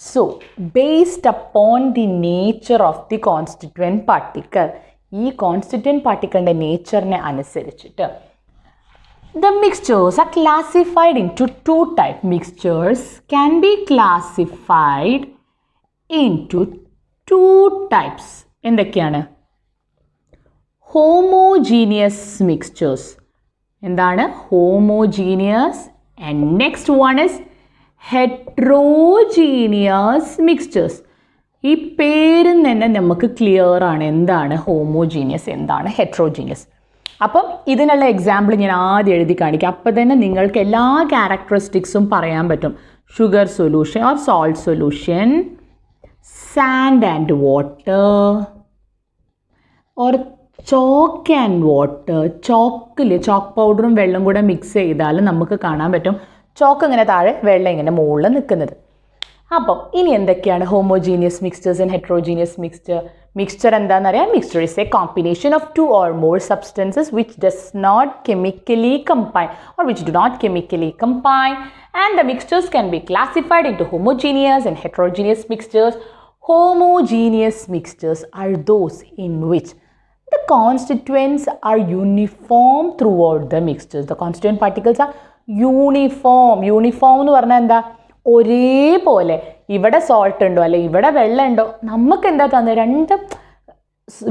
So based upon the nature of the constituent particle, ഈ കോൺസ്റ്റിറ്റ്വൻറ്റ് പാർട്ടിക്കിളിൻ്റെ നേച്ചറിനെ അനുസരിച്ചിട്ട് the mixtures are classified into two types. Mixtures can be classified into two types. എന്തൊക്കെയാണ്? homogeneous mixtures. എന്താണ്? homogeneous. And next one is heterogeneous mixtures. ഈ പേരിൽ തന്നെ നമുക്ക് clear ആണ് എന്താണ് ഹോമോജീനിയസ്, എന്താണ് ഹെട്രോജീനിയസ്. അപ്പം ഇതിനുള്ള എക്സാമ്പിൾ ഞാൻ ആദ്യം എഴുതി കാണിക്കാം. അപ്പം തന്നെ നിങ്ങൾക്ക് എല്ലാ ക്യാരക്ടറിസ്റ്റിക്സും പറയാൻ പറ്റും. Sugar solution or salt solution, sand and water, or chalk and water. ചോക്കിൽ ചോക്ക് പൗഡറും വെള്ളം കൂടെ മിക്സ് ചെയ്താൽ നമുക്ക് കാണാൻ പറ്റും ചോക്ക് ഇങ്ങനെ താഴെ, വെള്ളം ഇങ്ങനെ മുകളിൽ നിൽക്കുന്നത്. അപ്പം ഇനി എന്തൊക്കെയാണ് homogeneous mixtures and heterogeneous mixture? Mixture എന്താണെന്നറിയാം. Mixture is a combination of two or more substances which does not chemically combine or which do not chemically combine, and the mixtures can be classified into homogeneous and heterogeneous mixtures. Homogeneous mixtures are those in which the constituents are uniform throughout the mixtures. The constituent particles are uniform. Uniform എന്ന് പറഞ്ഞാൽ എന്താ? ഒരേപോലെ. ഇവിടെ salt ഉണ്ടോ അല്ലെ ഇവിടെ വെള്ളം ഉണ്ടോ, നമുക്ക് എന്താ തന്നെ രണ്ട്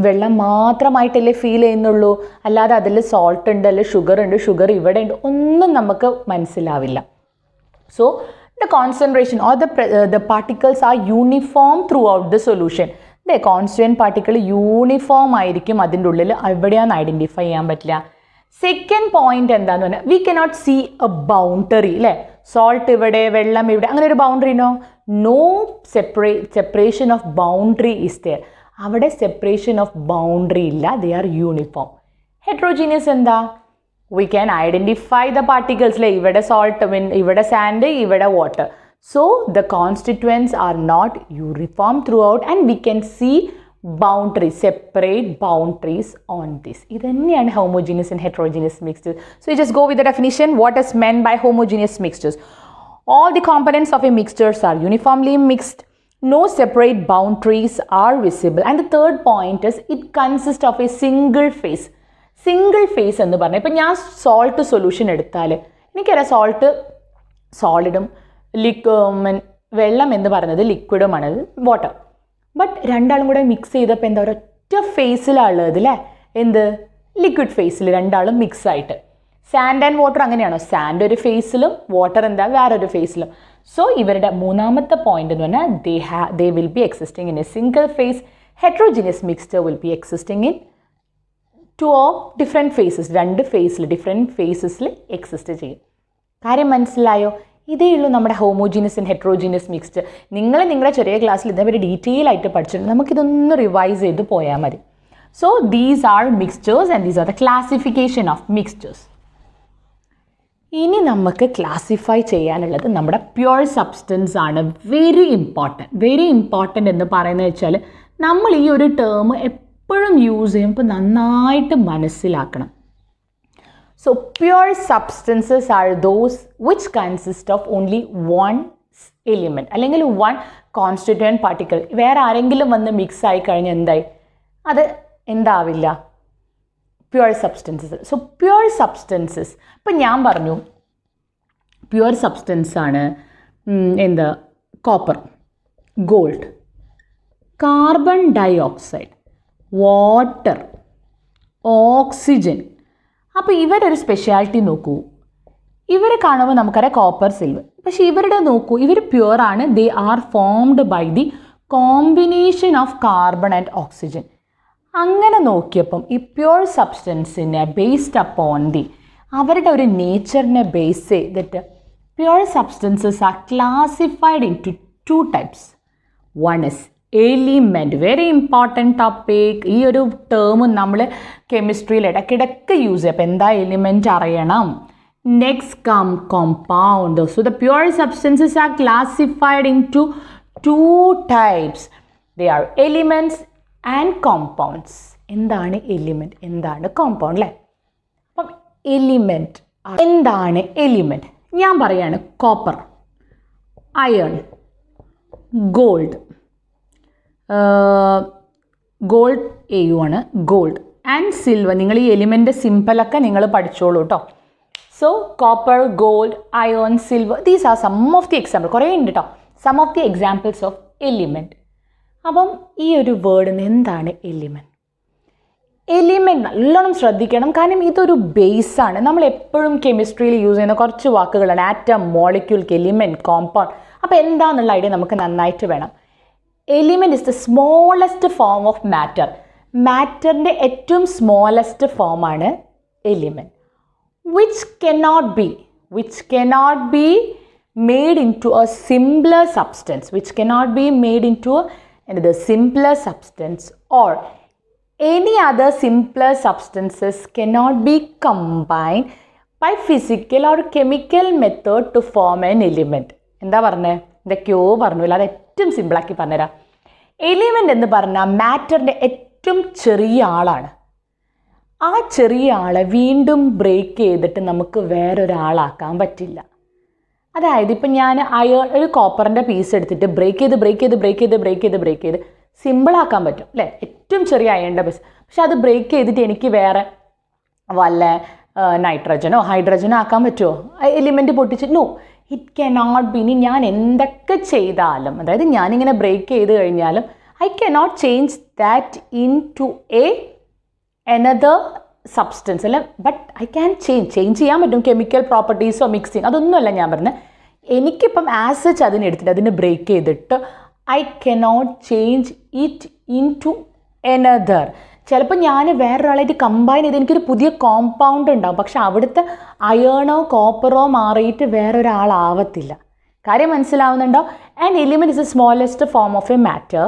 വെള്ളം മാത്രമായിട്ടല്ലേ ഫീൽ ചെയ്യുന്നുള്ളൂ, അല്ലാതെ അതിൽ സോൾട്ട് ഉണ്ട് അല്ലെ ഷുഗർ ഉണ്ട്, ഷുഗർ ഇവിടെ ഉണ്ട്, ഒന്നും നമുക്ക് മനസ്സിലാവില്ല. So the concentration or the particles are uniform throughout the solution. The constituent particle uniform ആയിരിക്കും അതിൻ്റെ ഉള്ളിൽ, എവിടെയാണെന്ന് ഐഡൻറ്റിഫൈ ചെയ്യാൻ പറ്റില്ല. സെക്കൻഡ് പോയിന്റ് എന്താന്ന് പറഞ്ഞാൽ we cannot see a boundary അല്ലേ. സോൾട്ട് ഇവിടെ, വെള്ളം ഇവിടെ, അങ്ങനെ ഒരു ബൗണ്ടറി ഉണ്ടോ? No separation of boundary is there. അവിടെ സെപ്പറേഷൻ ഓഫ് ബൗണ്ടറി ഇല്ല, ദേ ആർ യൂണിഫോം. ഹെട്രോജീനിയസ് എന്താ? we can identify the particles like ഇവിടെ salt, ഇവിടെ sand, ഇവിടെ water. So the constituents are not uniform throughout and we can see boundaries, separate boundaries on this. ഇതന്നെയാണ് homogeneous and heterogeneous mixtures. So you just go with the definition. What is meant by homogeneous mixtures? All the components of a mixtures are uniformly mixed. No separate boundaries are visible. And the third point is it consists of a single phase. Single phase എന്ന് പറഞ്ഞാൽ ഇപ്പം ഞാൻ salt solution എടുത്താൽ എനിക്കറിയാം salt സോളിഡും വെള്ളം എന്ന് പറയുന്നത് ലിക്വിഡുമാണ്, water. But രണ്ടാളും കൂടെ മിക്സ് ചെയ്തപ്പോൾ എന്താ ഒരൊറ്റ ഫേസിലാണുള്ളത് അല്ലേ, എന്ത് ലിക്വിഡ് ഫേസിൽ രണ്ടാളും മിക്സ് ആയിട്ട്. സാൻഡ് ആൻഡ് വാട്ടർ അങ്ങനെയാണോ? സാൻഡ് ഒരു ഫേസിലും വാട്ടർ എന്താ വേറൊരു ഫേസിലും. സോ ഇവരുടെ മൂന്നാമത്തെ പോയിന്റ് എന്ന് പറഞ്ഞാൽ they will be existing in a single phase. Heterogeneous mixture will be existing in two of different phases, രണ്ട് ഫേസിൽ ഡിഫറെൻറ്റ് ഫേസസിൽ എക്സിസ്റ്റ് ചെയ്യും. കാര്യം മനസ്സിലായോ? ഇതേ ഉള്ളൂ നമ്മുടെ ഹോമോജീനിയസ് ആൻഡ് ഹെട്രോജീനിയസ് മിക്സ്ചർ. നിങ്ങളുടെ ചെറിയ ക്ലാസ്സിൽ ഇതേവരെ ഡീറ്റെയിൽ ആയിട്ട് പഠിച്ചിട്ടുണ്ട്, നമുക്കിതൊന്ന് റിവൈസ് ചെയ്ത് പോയാൽ മതി. So these are mixtures and these are the classification of mixtures. ഇനി നമുക്ക് ക്ലാസിഫൈ ചെയ്യാനുള്ളത് നമ്മുടെ പ്യുവർ സബ്സ്റ്റൻസ് ആണ്. വെരി ഇമ്പോർട്ടൻറ്റ് എന്ന് പറയുന്നത് വെച്ചാൽ നമ്മൾ ഈ ഒരു ടേം എപ്പോഴും യൂസ് ചെയ്യുമ്പോൾ നന്നായിട്ട് മനസ്സിലാക്കണം. So pure substances are those which consist of only one element അല്ലെങ്കിൽ വൺ കോൺസ്റ്റിറ്റ്യൂവൻറ്റ് പാർട്ടിക്കിൾ. വേറെ ആരെങ്കിലും വന്ന് മിക്സ് ആയി കഴിഞ്ഞാൽ എന്തായി? അത് എന്താവില്ല, pure substances. So pure substances ഇപ്പം ഞാൻ പറഞ്ഞു പ്യുവർ സബ്സ്റ്റൻസ് ആണ് എന്താ? Copper, gold, carbon dioxide, water, oxygen. അപ്പോൾ ഇവരൊരു സ്പെഷ്യാലിറ്റി നോക്കൂ. ഇവരെ കാണുമ്പോൾ നമുക്കറിയാം കോപ്പർ, സിൽവർ. പക്ഷേ ഇവരുടെ നോക്കൂ, ഇവർ പ്യുവർ ആണ്. They are formed by the combination of carbon and oxygen. അങ്ങനെ നോക്കിയപ്പം ഈ പ്യുവർ സബ്സ്റ്റൻസിനെ ബേസ്ഡ് അപ്പോൺ ദി അവരുടെ ഒരു നേച്ചറിനെ ബേസ് ചെയ്തിട്ട് pure substances are classified into two types. One is element, very important topic. ഈ ഒരു ടേം നമ്മൾ കെമിസ്ട്രിയിൽ ഇടയ്ക്കിടയ്ക്ക് യൂസ് ചെയ്യും. അപ്പോൾ എന്താ എലിമെൻറ്റ് അറിയണം. Next compound. So the pure substances are classified into two types. They are elements and compounds. എന്താണ് element, എന്താണ് കോമ്പൗണ്ട് അല്ലേ? അപ്പം എലിമെൻറ്റ് എന്താണ് എലിമെൻറ്റ്? ഞാൻ പറയാണ് copper, iron, gold. Gold AU ആണ്, ഗോൾഡ് ആൻഡ് സിൽവർ. നിങ്ങൾ ഈ എലിമെൻ്റ് സിമ്പിളൊക്കെ നിങ്ങൾ പഠിച്ചോളൂ കേട്ടോ. So copper, gold, iron, silver, these are some of the example. കുറേ ഉണ്ട് കേട്ടോ, some of the examples of element. അപ്പം ഈ ഒരു വേർഡിന് എന്താണ് എലിമെൻറ്റ്? എലിമെൻറ്റ് നല്ലോണം ശ്രദ്ധിക്കണം, കാരണം ഇതൊരു ബേസാണ്. നമ്മൾ എപ്പോഴും കെമിസ്ട്രിയിൽ യൂസ് ചെയ്യുന്ന കുറച്ച് വാക്കുകളാണ്. Atom, molecule, element, compound. അപ്പോൾ എന്താണെന്നുള്ള ഐഡിയ നമുക്ക് നന്നായിട്ട് വേണം. Element is the smallest form of matter. മാറ്ററിൻ്റെ ഏറ്റവും സ്മോളസ്റ്റ് ഫോമാണ് element. which cannot be made into a simpler substance, which cannot be made into another simpler substance, or any other simpler substances cannot be combined by physical or chemical method to form an element. എന്താ പറഞ്ഞേ? എന്തൊക്കെയോ പറഞ്ഞില്ല, അത് ഏറ്റവും സിമ്പിളാക്കി പറഞ്ഞുതരാം. Element എന്ന് പറഞ്ഞാൽ മാറ്ററിൻ്റെ ഏറ്റവും ചെറിയ ആളാണ്. ആ ചെറിയ ആളെ വീണ്ടും ബ്രേക്ക് ചെയ്തിട്ട് നമുക്ക് വേറൊരാളാക്കാൻ പറ്റില്ല. അതായത് ഇപ്പം ഞാൻ ഒരു കോപ്പറിൻ്റെ പീസ് എടുത്തിട്ട് ബ്രേക്ക് ചെയ്ത് സിമ്പിളാക്കാൻ പറ്റും അല്ലേ? ഏറ്റവും ചെറിയ അയണിൻ്റെ പീസ്. പക്ഷെ അത് ബ്രേക്ക് ചെയ്തിട്ട് എനിക്ക് വേറെ വല്ല നൈട്രജനോ ഹൈഡ്രജനോ ആക്കാൻ പറ്റുമോ? എലിമെൻറ്റ് പൊട്ടിച്ച്? No, it cannot be. ഇനി ഞാൻ എന്തൊക്കെ ചെയ്താലും, അതായത് ഞാനിങ്ങനെ ബ്രേക്ക് ചെയ്ത് കഴിഞ്ഞാലും I cannot change that into another substance അല്ല. ബട്ട് ഐ ക്യാൻ ചേഞ്ച് ചെയ്യാൻ പറ്റും. കെമിക്കൽ പ്രോപ്പർട്ടീസോ മിക്സിങ് അതൊന്നുമല്ല ഞാൻ പറഞ്ഞത്. എനിക്കിപ്പം ആസ് സച്ച് അതിനെടുത്തിട്ട് അതിനെ ബ്രേക്ക് ചെയ്തിട്ട് I cannot change it into another. ചിലപ്പോൾ ഞാൻ വേറൊരാളായിട്ട് കമ്പൈൻ ചെയ്ത് എനിക്കൊരു പുതിയ കോമ്പൗണ്ട് ഉണ്ടാവും. പക്ഷെ അവിടുത്തെ അയേണോ കോപ്പറോ മാറിയിട്ട് വേറൊരാളാവത്തില്ല. കാര്യം മനസ്സിലാവുന്നുണ്ടോ? And element is the smallest form of a matter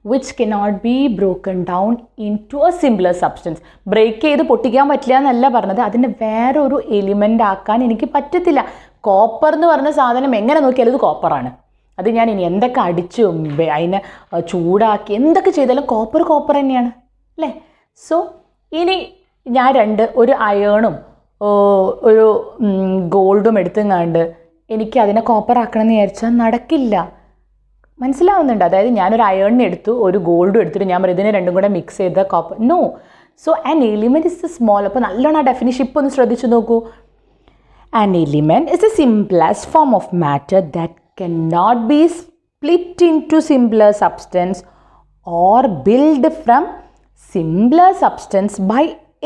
which cannot be broken down into a simpler substance. Break ചെയ്ത് പൊട്ടിക്കാൻ പറ്റില്ല എന്നല്ല പറഞ്ഞത്, അതിൻ്റെ വേറൊരു എലിമെൻ്റ് ആക്കാൻ എനിക്ക് പറ്റത്തില്ല. കോപ്പർ എന്ന് പറഞ്ഞ സാധനം എങ്ങനെ നോക്കിയാലും ഇത് കോപ്പറാണ്. അത് ഞാൻ ഇനി എന്തൊക്കെ അടിച്ചു അതിനെ ചൂടാക്കി എന്തൊക്കെ ചെയ്താലും കോപ്പർ തന്നെയാണ് അല്ലേ? സോ ഇനി ഞാൻ ഒരു അയേണും ഒരു ഗോൾഡും എടുത്തുങ്ങാണ്ട് എനിക്ക് അതിനെ കോപ്പർ ആക്കണം എന്ന് വിചാരിച്ചാൽ നടക്കില്ല. മനസ്സിലാവുന്നുണ്ട്? അതായത് ഞാനൊരു അയേണിനെ എടുത്തു, ഒരു ഗോൾഡും എടുത്തിട്ട് ഞാൻ പറയും ഇതിനെ രണ്ടും കൂടെ മിക്സ് ചെയ്ത copper. No. So an element is the small. അപ്പോൾ നല്ലോണം ആ ഡെഫിനിഷൻ ഇപ്പോൾ ഒന്ന് ശ്രദ്ധിച്ചു നോക്കൂ. An element is the simplest form of matter that cannot be split into simpler substance or build from simpler substance by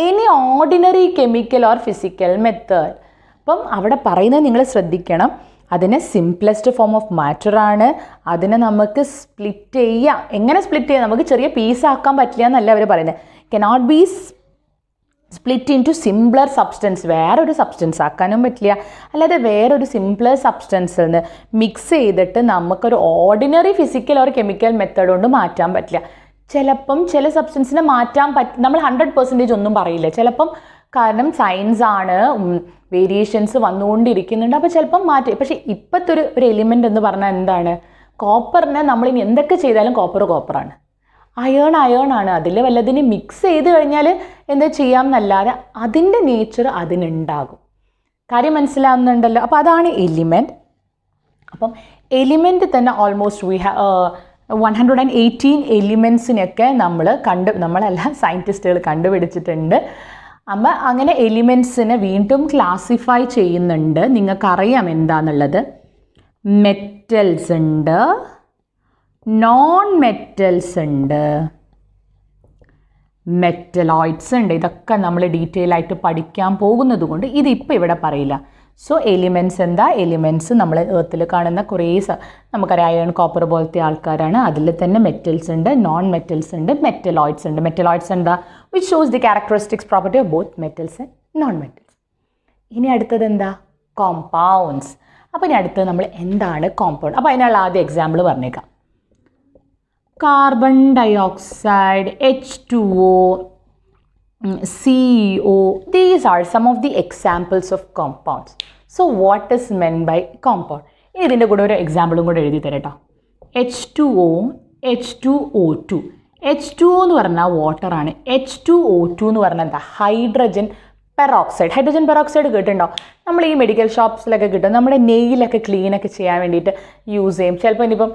any ordinary chemical or physical method. അപ്പം അവിടെ പറയുന്നത് നിങ്ങൾ ശ്രദ്ധിക്കണം. അതിനെ സിംപ്ലസ്റ്റ് ഫോം ഓഫ് മാറ്ററാണ്. അതിനെ നമുക്ക് split ചെയ്യാം. എങ്ങനെ സ്പ്ലിറ്റ് ചെയ്യാം? നമുക്ക് ചെറിയ പീസാക്കാൻ പറ്റില്ല എന്നല്ല അവർ പറയുന്നത്. Cannot be split into simpler substance. വേറൊരു സബ്സ്റ്റൻസ് ആക്കാനും പറ്റില്ല. അല്ലാതെ വേറൊരു സിംപ്ലർ സബ്സ്റ്റൻസിൽ നിന്ന് മിക്സ് ചെയ്തിട്ട് നമുക്കൊരു ordinary physical or chemical method കൊണ്ട് മാറ്റാൻ പറ്റില്ല. ചിലപ്പം ചില സബ്സ്റ്റൻസിനെ മാറ്റാൻ നമ്മൾ 100% ഒന്നും പറയില്ല. ചിലപ്പം കാരണം സയൻസാണ്, വേരിയേഷൻസ് വന്നുകൊണ്ടിരിക്കുന്നുണ്ട്. അപ്പോൾ ചിലപ്പം മാറ്റി. പക്ഷേ ഇപ്പോഴത്തെ ഒരു എലിമെൻ്റ് എന്ന് പറഞ്ഞാൽ എന്താണ്? കോപ്പറിനെ നമ്മളിനി എന്തൊക്കെ ചെയ്താലും കോപ്പറാണ്. അയേൺ ആണ്. അതിൽ വല്ലതിനെ മിക്സ് ചെയ്ത് കഴിഞ്ഞാൽ എന്താ ചെയ്യാം എന്നല്ലാതെ അതിൻ്റെ നേച്ചർ അതിനുണ്ടാകും. കാര്യം മനസ്സിലാവുന്നുണ്ടല്ലോ? അപ്പോൾ അതാണ് എലിമെൻറ്റ്. അപ്പം എലിമെൻറ്റ് തന്നെ ഓൾമോസ്റ്റ് വി ഹാവ് 118 എലിമെൻസിനൊക്കെ നമ്മളല്ല സയൻറ്റിസ്റ്റുകൾ കണ്ടുപിടിച്ചിട്ടുണ്ട്. അപ്പം അങ്ങനെ എലിമെൻസിനെ വീണ്ടും ക്ലാസിഫൈ ചെയ്യുന്നുണ്ട്. നിങ്ങൾക്കറിയാം എന്താണെന്നുള്ളത്. മെറ്റൽസ് ഉണ്ട്, നോൺ മെറ്റൽസ് ഉണ്ട്, മെറ്റലോയിഡ്സ് ഉണ്ട്. ഇതൊക്കെ നമ്മൾ ഡീറ്റെയിൽ ആയിട്ട് പഠിക്കാൻ പോകുന്നത് കൊണ്ട് ഇതിപ്പോൾ ഇവിടെ പറയില്ല. സോ എലിമെൻറ്റ്സ് എന്താ? എലിമെൻറ്റ്സ് നമ്മൾ എർത്തിൽ കാണുന്ന കുറേ നമുക്കറിയാം അയൺ കോപ്പർ പോലത്തെ ആൾക്കാരാണ്. അതിൽ തന്നെ മെറ്റൽസ് ഉണ്ട്, നോൺ മെറ്റൽസ് ഉണ്ട്, മെറ്റലോയിഡ്സ് ഉണ്ട്. മെറ്റലോയിഡ്സ് എന്താ? Which shows the characteristics property of both metals and non metals. ഇനി അടുത്തത് എന്താ? കോമ്പൗണ്ട്സ്. അപ്പോൾ ഇനി അടുത്തത് നമ്മൾ എന്താണ് കോമ്പൗണ്ട്? അപ്പോൾ അതിനുള്ള ആദ്യം എക്സാമ്പിൾ പറഞ്ഞേക്കാം. carbon dioxide, H2O, CO. These are some of the examples of compounds. So what is meant by compound? ഇതിൻ്റെ കൂടെ ഒരു എക്സാമ്പിളും കൂടെ എഴുതി തരട്ടോ. H2O, H2O2. H2O എന്ന് പറഞ്ഞാൽ വാട്ടറാണ്. H2O2 എന്ന് പറഞ്ഞാൽ എന്താ? Hydrogen peroxide. ഹൈഡ്രജൻ പെറോക്സൈഡ് കേട്ടിട്ടുണ്ടോ? നമ്മൾ ഈ മെഡിക്കൽ ഷോപ്സിലൊക്കെ കിട്ടും. നമ്മുടെ നെയിലൊക്കെ ക്ലീനൊക്കെ ചെയ്യാൻ വേണ്ടിയിട്ട് യൂസ് ചെയ്യും. ചിലപ്പോൾ ഇനിയിപ്പം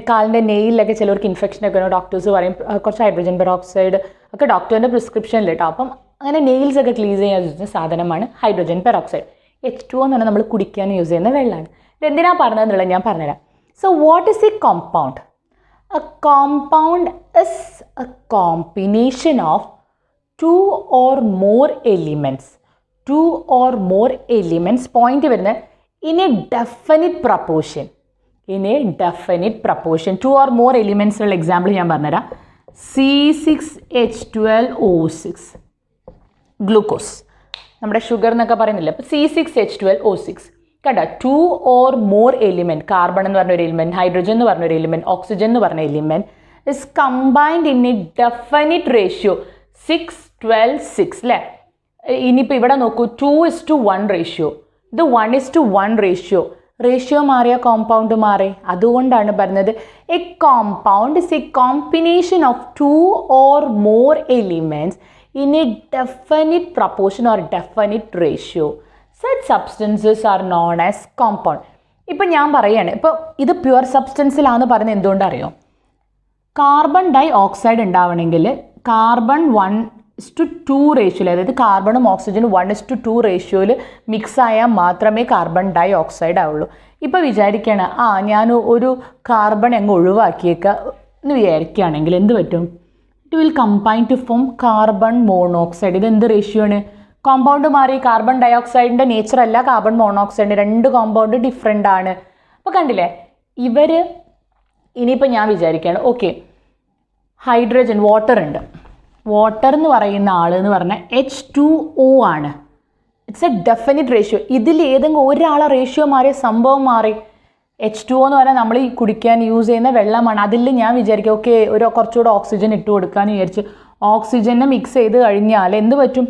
കാലിൻ്റെ നെയിലൊക്കെ ചിലവർക്ക് ഇൻഫെക്ഷനൊക്കെ ഉണ്ടോ, ഡോക്ടേഴ്സ് പറയും കുറച്ച് ഹൈഡ്രജൻ പെറോക്സൈഡ് ഒക്കെ ഡോക്ടറിൻ്റെ പ്രിസ്ക്രിപ്ഷനിൽ കേട്ടോ. അപ്പം അങ്ങനെ നെയിൽസൊക്കെ ക്ലീൻ ചെയ്യാൻ യൂസ് ചെയ്യുന്ന സാധനമാണ് ഹൈഡ്രജൻ പെറോക്സൈഡ്. H2O എന്ന് പറഞ്ഞാൽ നമ്മൾ കുടിക്കാൻ യൂസ് ചെയ്യുന്ന വെള്ളമാണ്. ഇതെന്തിനാണ് പറഞ്ഞതെന്നുള്ളത് ഞാൻ പറഞ്ഞുതരാം. So what is a compound? A compound is a combination of two or more elements. Two or more elements point വരുന്നത് in a definite proportion. In a definite proportion. Two or more elements ഉള്ള example ഞാൻ പറഞ്ഞുതരാം. C6H12O6 glucose, നമ്മുടെ sugar എന്നൊക്കെ പറയുന്നില്ല. അപ്പോൾ C6H12O6 കണ്ട, to or more element, carbon എന്ന് പറഞ്ഞൊരു എലിമെൻറ്റ്, ഹൈഡ്രജൻ എന്ന് പറഞ്ഞൊരു എലിമെൻറ്റ്, ഓക്സിജൻ എന്ന് പറഞ്ഞ element is combined in a definite ratio 6:12:6 അല്ലേ. ഇനിയിപ്പോൾ ഇവിടെ നോക്കൂ, 2:1 റേഷ്യോ, ഇത് 1:1 റേഷ്യോ. റേഷ്യോ മാറിയ കോമ്പൗണ്ട് മാറി. അതുകൊണ്ടാണ് പറഞ്ഞത് A compound is a combination of two or more elements in a definite proportion or definite ratio. Such substances are known as compound. ഇപ്പം ഞാൻ പറയുകയാണ്, ഇപ്പോൾ ഇത് പ്യുവർ സബ്സ്റ്റൻസിലാണെന്ന് പറയുന്നത് എന്തുകൊണ്ടറിയോ? കാർബൺ ഡൈ ഓക്സൈഡ് ഉണ്ടാവണമെങ്കിൽ കാർബൺ 1:2 റേഷ്യോയിൽ, അതായത് കാർബണും ഓക്സിജനും 1:2 റേഷ്യോയിൽ മിക്സ് ആയാൽ മാത്രമേ കാർബൺ ഡൈ ഓക്സൈഡ് ആവുള്ളൂ. ഇപ്പോൾ വിചാരിക്കുകയാണ് ഞാൻ ഒരു കാർബൺ അങ്ങ് ഒഴിവാക്കിയേക്കുക എന്ന് വിചാരിക്കുകയാണെങ്കിൽ എന്ത് പറ്റും? It will combine to form carbon monoxide. ഇത് എന്ത് റേഷ്യോ ആണ്? കോമ്പൗണ്ട് മാറി. കാർബൺ ഡൈ ഓക്സൈഡിൻ്റെ നേച്ചർ അല്ല കാർബൺ മോണോക്സൈഡിൻ്റെ, രണ്ട് കോമ്പൗണ്ട് ഡിഫറെൻ്റ് ആണ്. അപ്പോൾ കണ്ടില്ലേ, ഇവർ ഇനിയിപ്പോൾ ഞാൻ വിചാരിക്കുകയാണ്, ഓക്കെ ഹൈഡ്രജൻ വാട്ടർ ഉണ്ട്, വാട്ടർ എന്ന് പറയുന്ന ആൾ എന്ന് പറഞ്ഞാൽ H2O ആണ്. It's A definite ratio. ഇതിൽ ഏതെങ്കിലും ഒരാളെ റേഷ്യോ മാറിയ സംഭവം മാറി. H2O എന്ന് പറഞ്ഞാൽ നമ്മൾ ഈ കുടിക്കാൻ യൂസ് ചെയ്യുന്ന വെള്ളമാണ്. അതിൽ ഞാൻ വിചാരിക്കും ഓക്കെ കുറച്ചുകൂടെ ഓക്സിജൻ ഇട്ട് കൊടുക്കാമെന്ന് വിചാരിച്ച് ഓക്സിജനെ മിക്സ് ചെയ്ത് കഴിഞ്ഞാൽ എന്ത് പറ്റും?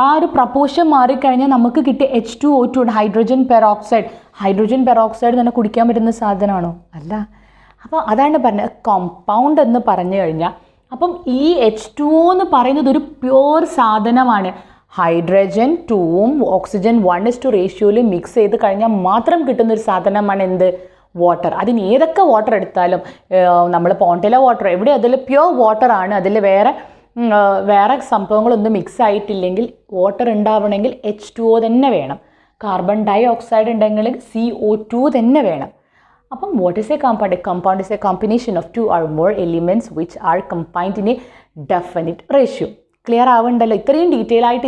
ആ ഒരു പ്രപ്പോർഷൻ മാറിക്കഴിഞ്ഞാൽ നമുക്ക് കിട്ടിയ H2O2 ഉണ്ട്, ഹൈഡ്രജൻ പെറോക്സൈഡ്. ഹൈഡ്രജൻ പെറോക്സൈഡ് തന്നെ കുടിക്കാൻ പറ്റുന്ന സാധനമാണോ? അല്ല. അപ്പോൾ അതാണ് പറഞ്ഞത് കോമ്പൗണ്ട് എന്ന് പറഞ്ഞു കഴിഞ്ഞാൽ. അപ്പം ഈ H2O എന്ന് പറയുന്നത് ഒരു പ്യുവർ സാധനമാണ്. ഹൈഡ്രജൻ 2ഉം ഓക്സിജൻ 1:2 റേഷ്യോയിൽ മിക്സ് ചെയ്ത് കഴിഞ്ഞാൽ മാത്രം കിട്ടുന്നൊരു സാധനമാണ് എന്ത്? വാട്ടർ. അതിന് ഏതൊക്കെ വാട്ടർ എടുത്താലും, നമ്മൾ പോണ്ടിലെ വാട്ടർ എവിടെ, അതിൽ പ്യുവർ വാട്ടറാണ്. അതിൽ വേറെ സംഭവങ്ങളൊന്നും മിക്സ് ആയിട്ടില്ലെങ്കിൽ വാട്ടർ ഉണ്ടാവണമെങ്കിൽ H2O തന്നെ വേണം. കാർബൺ ഡൈ ഓക്സൈഡ് ഉണ്ടെങ്കിൽ CO2 തന്നെ വേണം. അപ്പം what is a compound? A compound is a combination of two or more elements which are combined in a definite ratio. Clear ആവുന്നുണ്ടല്ലോ? ഇത്രയും ഡീറ്റെയിൽ ആയിട്ട്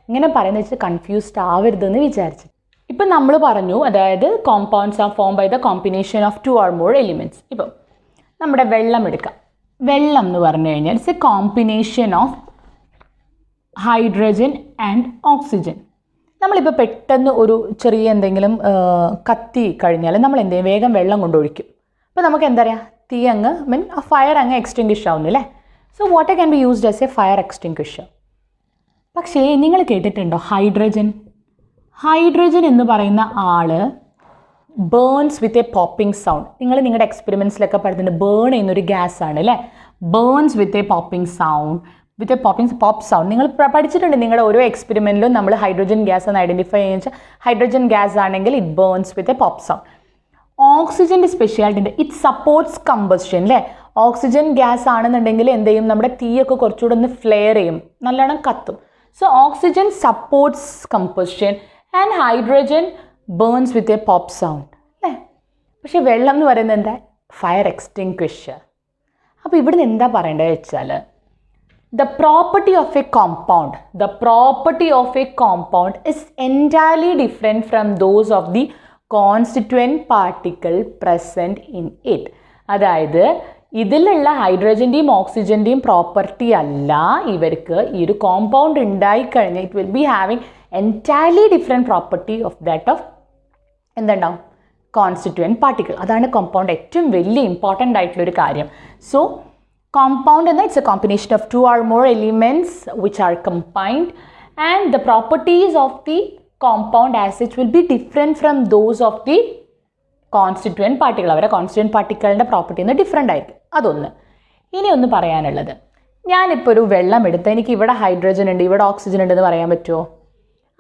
ഇങ്ങനെ പറയുന്നത് വെച്ചാൽ കൺഫ്യൂസ്ഡ് ആവരുതെന്ന് വിചാരിച്ചു. ഇപ്പം നമ്മൾ പറഞ്ഞു, അതായത് compounds are form by the combination of two or more elements. ഇപ്പം നമ്മുടെ വെള്ളം എടുക്കാം. വെള്ളം എന്ന് പറഞ്ഞു കഴിഞ്ഞാൽ it's a combination of hydrogen and oxygen. നമ്മളിപ്പോൾ പെട്ടെന്ന് ഒരു ചെറിയ എന്തെങ്കിലും കത്തി കഴിഞ്ഞാൽ നമ്മൾ എന്ത് ചെയ്യും? വേഗം വെള്ളം കൊണ്ടൊഴിക്കും. അപ്പോൾ നമുക്ക് എന്താ പറയുക? തീ അങ്ങ് ഫയർ അങ്ങ് എക്സ്റ്റിങ്ക്വിഷ് ആവുന്നു അല്ലേ? So water can be used as a fire extinguisher. പക്ഷേ നിങ്ങൾ കേട്ടിട്ടുണ്ടോ ഹൈഡ്രജൻ? ഹൈഡ്രജൻ എന്ന് പറയുന്ന ആൾ burns with a popping sound. നിങ്ങൾ നിങ്ങളുടെ എക്സ്പെരിമെൻറ്റ്സിലൊക്കെ പഠിച്ചിട്ടുണ്ട്, ബേൺ ചെയ്യുന്നൊരു ഗ്യാസ് ആണ് അല്ലേ? Burns with a popping sound, with a pop sound. നിങ്ങൾ പഠിച്ചിട്ടുണ്ട് നിങ്ങളുടെ ഓരോ എക്സ്പെരിമെൻറ്റിലും. നമ്മൾ ഹൈഡ്രജൻ ഗ്യാസ് എന്ന് ഐഡൻറ്റിഫൈ ചെയ്യുക വെച്ചാൽ ഹൈഡ്രജൻ ഗ്യാസ് ആണെങ്കിൽ it burns with a pop sound. ഓക്സിജൻ്റെ സ്പെഷ്യാലിറ്റി ഉണ്ട്, ഇറ്റ് സപ്പോർട്ട്സ് കമ്പസ്റ്റൻ അല്ലേ? ഓക്സിജൻ ഗ്യാസ് ആണെന്നുണ്ടെങ്കിൽ എന്ത് ചെയ്യും? നമ്മുടെ തീയൊക്കെ കുറച്ചുകൂടെ ഒന്ന് ഫ്ലെയർ ചെയ്യും, നല്ലോണം കത്തും. So oxygen supports combustion and hydrogen burns with a pop sound അല്ലേ? പക്ഷേ വെള്ളം എന്ന് പറയുന്നത് എന്താ? Fire extinguisher. അപ്പോൾ ഇവിടുന്ന് എന്താ പറയേണ്ടത് വെച്ചാൽ the property of a compound is entirely different from those of the constituent particle present in it. അതായത് ഇതിലുള്ള ഹൈഡ്രജൻ്റെയും ഓക്സിജൻ്റെയും പ്രോപ്പർട്ടി അല്ല ഇവർക്ക് ഈ ഒരു കോമ്പൗണ്ട് ഉണ്ടായിക്കഴിഞ്ഞാൽ it will be having entirely different property of that of എന്തുണ്ടാവും? Constituent particle. അതാണ് compound ഏറ്റവും വലിയ ഇമ്പോർട്ടൻ്റ് ആയിട്ടുള്ളൊരു കാര്യം. So compound and it's a combination of two or more elements which are combined, and the properties of the compound as such will be different from those of the constituent particle. അവരെ constituent പാർട്ടിക്കിളിൻ്റെ property നിന്ന് different ആയിരിക്കും. അതൊന്ന്. ഇനി ഒന്ന് പറയാനുള്ളത്, ഞാനിപ്പോൾ ഒരു വെള്ളം എടുത്ത് എനിക്ക് ഇവിടെ ഹൈഡ്രജൻ ഉണ്ട്, ഇവിടെ ഓക്സിജൻ ഉണ്ടെന്ന് പറയാൻ പറ്റുമോ?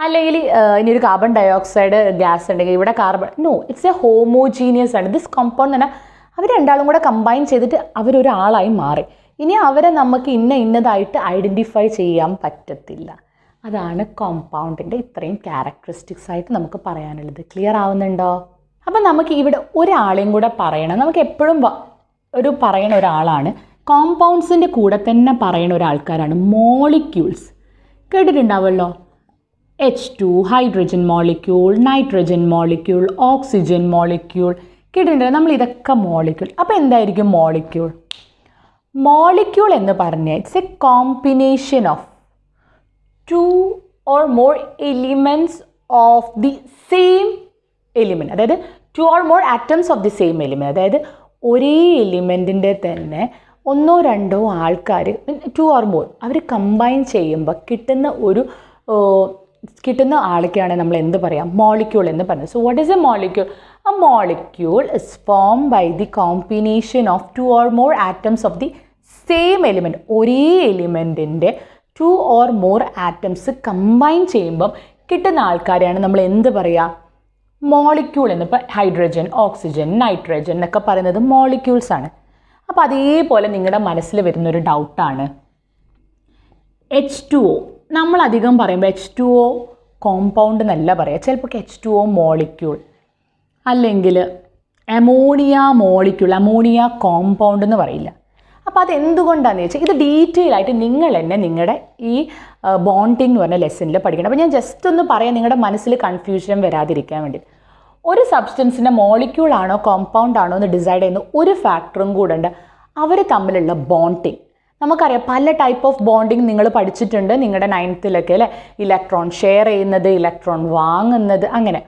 അല്ലെങ്കിൽ ഇനി ഒരു കാർബൺ ഡയോക്സൈഡ് ഗ്യാസ് ഉണ്ടെങ്കിൽ ഇവിടെ carbon, no, it's a homogeneous ആണ്. ദിസ് കോമ്പൗണ്ട് എന്ന് പറഞ്ഞാൽ അവർ രണ്ടാളും കൂടെ കമ്പൈൻ ചെയ്തിട്ട് അവരൊരാളായി മാറി. ഇനി അവരെ നമുക്ക് ഇന്നതായിട്ട് ഐഡൻറ്റിഫൈ ചെയ്യാൻ പറ്റത്തില്ല. അതാണ് കോമ്പൗണ്ടിൻ്റെ ഇത്രയും ക്യാരക്ടറിസ്റ്റിക്സ് ആയിട്ട് നമുക്ക് പറയാനുള്ളത്. ക്ലിയർ ആവുന്നുണ്ടോ? അപ്പം നമുക്ക് ഇവിടെ ഒരാളെയും കൂടെ പറയണം. നമുക്ക് എപ്പോഴും പറയണ ഒരാളാണ്, കോമ്പൗണ്ട്സിൻ്റെ കൂടെ തന്നെ പറയണ ഒരാൾക്കാരാണ് മോളിക്യൂൾസ്. കേട്ടിട്ടുണ്ടാവുമല്ലോ, H2 hydrogen molecule, nitrogen molecule, oxygen molecule. കേട്ടിട്ടുണ്ടല്ലോ നമ്മൾ ഇതൊക്കെ മോളിക്യൂൾ. അപ്പോൾ എന്തായിരിക്കും മോളിക്യൂൾ? മോളിക്യൂൾ എന്ന് പറഞ്ഞാൽ it's a combination of 2 or more elements of the same element. അതായത് 2 or more atoms of the same element. അതായത് ഒരേ എലിമെൻറ്റിൻ്റെ തന്നെ ഒന്നോ രണ്ടോ ആൾക്കാർ 2 or more അവർ കമ്പൈൻ ചെയ്യുമ്പോൾ കിട്ടുന്ന ആൾക്കാണ് നമ്മൾ എന്ത് പറയാം? മോളിക്യൂൾ എന്ന് പറയുന്നത്. So what is A molecule? A molecule is formed by the combination of 2 or more atoms of the same element. ഒരേ എലിമെൻറ്റിൻ്റെ 2 or more atoms കമ്പൈൻ ചെയ്യുമ്പം കിട്ടുന്ന ആൾക്കാരെയാണ് നമ്മൾ എന്ത് പറയുക? മോളിക്യൂൾ എന്ന്. ഇപ്പോൾ ഹൈഡ്രജൻ, ഓക്സിജൻ, നൈട്രജൻ എന്നൊക്കെ പറയുന്നത് മോളിക്യൂൾസ് ആണ്. അപ്പോൾ അതേപോലെ നിങ്ങളുടെ മനസ്സിൽ വരുന്നൊരു ഡൗട്ടാണ് H2O. നമ്മളധികം പറയുമ്പോൾ H2O കോമ്പൗണ്ട് എന്നല്ല പറയുക. ചിലപ്പോൾ H2O മോളിക്യൂൾ, അല്ലെങ്കിൽ അമോണിയ മോളിക്യൂൾ, അമോണിയ കോമ്പൗണ്ട് എന്ന് പറയില്ല. അപ്പോൾ അതെന്തുകൊണ്ടാണെന്ന് വെച്ചാൽ ഇത് ഡീറ്റെയിൽ ആയിട്ട് നിങ്ങൾ തന്നെ നിങ്ങളുടെ ഈ ബോണ്ടിങ് എന്ന് പറഞ്ഞ ലെസണിൽ പഠിക്കണം. അപ്പോൾ ഞാൻ ജസ്റ്റ് ഒന്ന് പറയാം, നിങ്ങളുടെ മനസ്സിൽ കൺഫ്യൂഷൻ വരാതിരിക്കാൻ വേണ്ടി. ഒരു സബ്സ്റ്റൻസിൻ്റെ മോളിക്യൂൾ ആണോ കോമ്പൗണ്ട് ആണോ എന്ന് ഡിസൈഡ് ചെയ്യുന്ന ഒരു ഫാക്ടറും കൂടെ ഉണ്ട്, അവർ തമ്മിലുള്ള ബോണ്ടിങ്. നമുക്കറിയാം പല ടൈപ്പ് ഓഫ് ബോണ്ടിങ് നിങ്ങൾ പഠിച്ചിട്ടുണ്ട് നിങ്ങളുടെ 9th അല്ലേ. ഇലക്ട്രോൺ ഷെയർ ചെയ്യുന്നത്, ഇലക്ട്രോൺ വാങ്ങുന്നത്, അങ്ങനെ.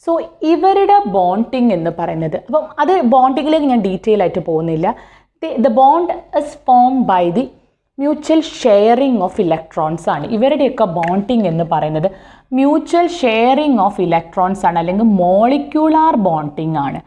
സോ ഇവരുടെ ബോണ്ടിങ് എന്ന് പറയുന്നത്, അപ്പം അത് ബോണ്ടിങ്ങിലേക്ക് ഞാൻ ഡീറ്റെയിൽ ആയിട്ട് പോകുന്നില്ല. The bond is form by the mutual sharing of electrons ആണ്. ഇവരുടെയൊക്കെ ബോണ്ടിങ് എന്ന് പറയുന്നത് മ്യൂച്വൽ ഷെയറിങ് ഓഫ് ഇലക്ട്രോൺസ് ആണ്, അല്ലെങ്കിൽ മോളിക്യൂളാർ ബോണ്ടിങ് ആണ്.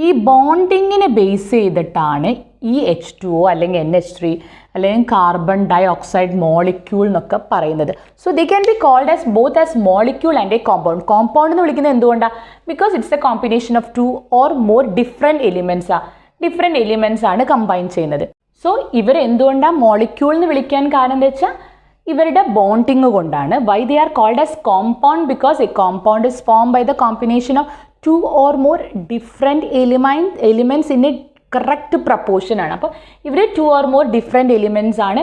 ഈ ബോണ്ടിങ്ങിനെ ബേസ് ചെയ്തിട്ടാണ് ഈ H2O അല്ലെങ്കിൽ NH3 അല്ലെങ്കിൽ കാർബൺ ഡൈ ഓക്സൈഡ് മോളിക്യൂൾ എന്നൊക്കെ പറയുന്നത്. So they can be called as both as molecule and a compound. Compound എന്ന് വിളിക്കുന്നത് എന്തുകൊണ്ടാണ്? Because it's a combination of 2 or more different elements ആണ് കമ്പൈൻ ചെയ്യുന്നത്. സോ ഇവരെന്തുകൊണ്ടാണ് മോളിക്യൂൾ എന്ന് വിളിക്കാൻ കാരണം എന്താ വെച്ചാൽ ഇവരുടെ ബോണ്ടിങ് കൊണ്ടാണ്. Why they are called as compound? Because a compound is form by the combination of 2 or more different elements in a correct proportion ആണ്. അപ്പോൾ ഇവർ 2 or more ഡിഫറെൻറ്റ് എലിമെൻറ്റ്സ് ആണ്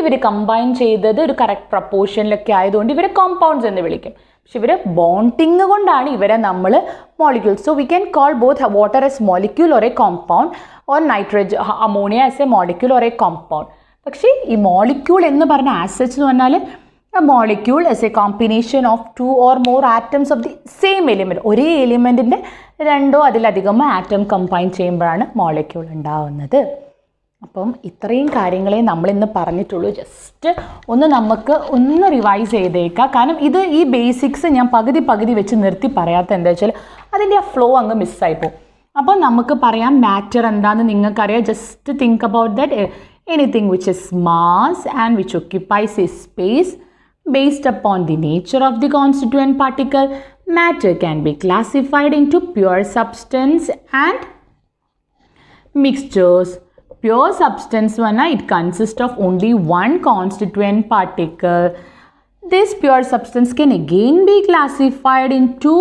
ഇവർ കമ്പൈൻ ചെയ്തത് ഒരു കറക്റ്റ് പ്രപ്പോർഷനിലൊക്കെ ആയതുകൊണ്ട് ഇവരെ കോമ്പൗണ്ട്സ് എന്ന് വിളിക്കും. പക്ഷെ ഇവർ ബോണ്ടിങ് കൊണ്ടാണ് ഇവരെ നമ്മൾ molecules. So we can call both water S molecule or A compound, or nitrogen ammonia as A molecule or A compound. പക്ഷേ ഈ മോളിക്യൂൾ എന്ന് പറഞ്ഞ ആസച്ച് എന്ന് പറഞ്ഞാൽ a molecule is a combination of 2 or more atoms of the same element. ഒരേ എലിമെൻറ്റിൻ്റെ രണ്ടോ അതിലധികമോ atom combine ചെയ്യുമ്പോഴാണ് മോളിക്യൂൾ ഉണ്ടാവുന്നത്. അപ്പം ഇത്രയും കാര്യങ്ങളെ നമ്മളിന്ന് പറഞ്ഞിട്ടുള്ളൂ. ജസ്റ്റ് നമുക്ക് റിവൈസ് ചെയ്തേക്കാം. കാരണം ഈ ബേസിക്സ് ഞാൻ പകുതി വെച്ച് നിർത്തി പറയാത്ത എന്താ വെച്ചാൽ അതിൻ്റെ ആ ഫ്ലോ അങ്ങ് മിസ്സായിപ്പോവും. അപ്പോൾ നമുക്ക് പറയാം മാറ്റർ എന്താണെന്ന് നിങ്ങൾക്കറിയാം. Just think about that anything which is mass and which occupies a space. Based upon the nature of the constituent particle, matter can be classified into pure substance and mixtures. Pure substance it consists of only one constituent particle. This pure substance can again be classified into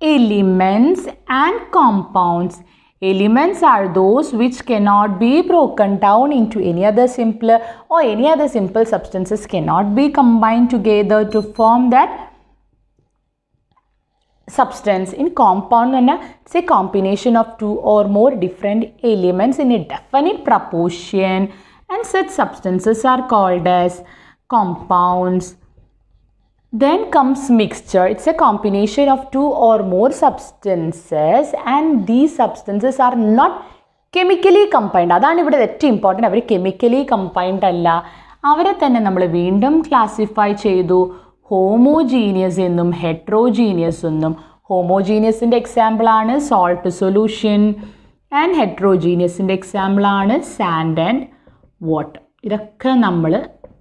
elements and compounds. Elements are those which cannot be broken down into any other simple substances cannot be combined together to form that substance. In compound it's a combination of 2 or more different elements in a definite proportion, and such substances are called as compounds. Then comes mixture. It's a combination of two or more substances and these substances are not chemically combined. അതാണ് ഇവിടെ ഏറ്റവും important. അവർ chemically combined അല്ല, അവരെ തന്നെ നമ്മൾ വീണ്ടും classify ചെയ്തു homogeneous എന്നും ഹെട്രോജീനിയസ് എന്നും. ഹോമോജീനിയസിൻ്റെ എക്സാമ്പിളാണ് സോൾട്ട് സൊല്യൂഷൻ ആൻഡ് ഹെട്രോജീനിയസിൻ്റെ എക്സാമ്പിളാണ് സാൻഡ് ആൻഡ് വാട്ടർ. ഇതൊക്കെ നമ്മൾ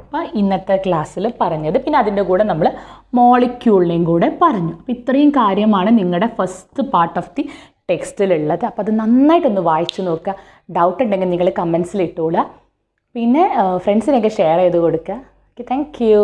അപ്പോൾ ഇന്നത്തെ ക്ലാസ്സിൽ പറഞ്ഞത്. പിന്നെ അതിൻ്റെ കൂടെ നമ്മൾ മോളിക്യൂളിനെയും കൂടെ പറഞ്ഞു. അപ്പോൾ ഇത്രയും കാര്യമാണ് നിങ്ങളുടെ ഫസ്റ്റ് പാർട്ട് ഓഫ് ദി ടെക്സ്റ്റിലുള്ളത്. അപ്പോൾ അത് നന്നായിട്ടൊന്ന് വായിച്ചു നോക്കുക. ഡൗട്ട് ഉണ്ടെങ്കിൽ നിങ്ങൾ കമൻസിൽ ഇട്ടോളുക. പിന്നെ ഫ്രണ്ട്സിനൊക്കെ ഷെയർ ചെയ്ത് കൊടുക്കുക. Okay, thank you.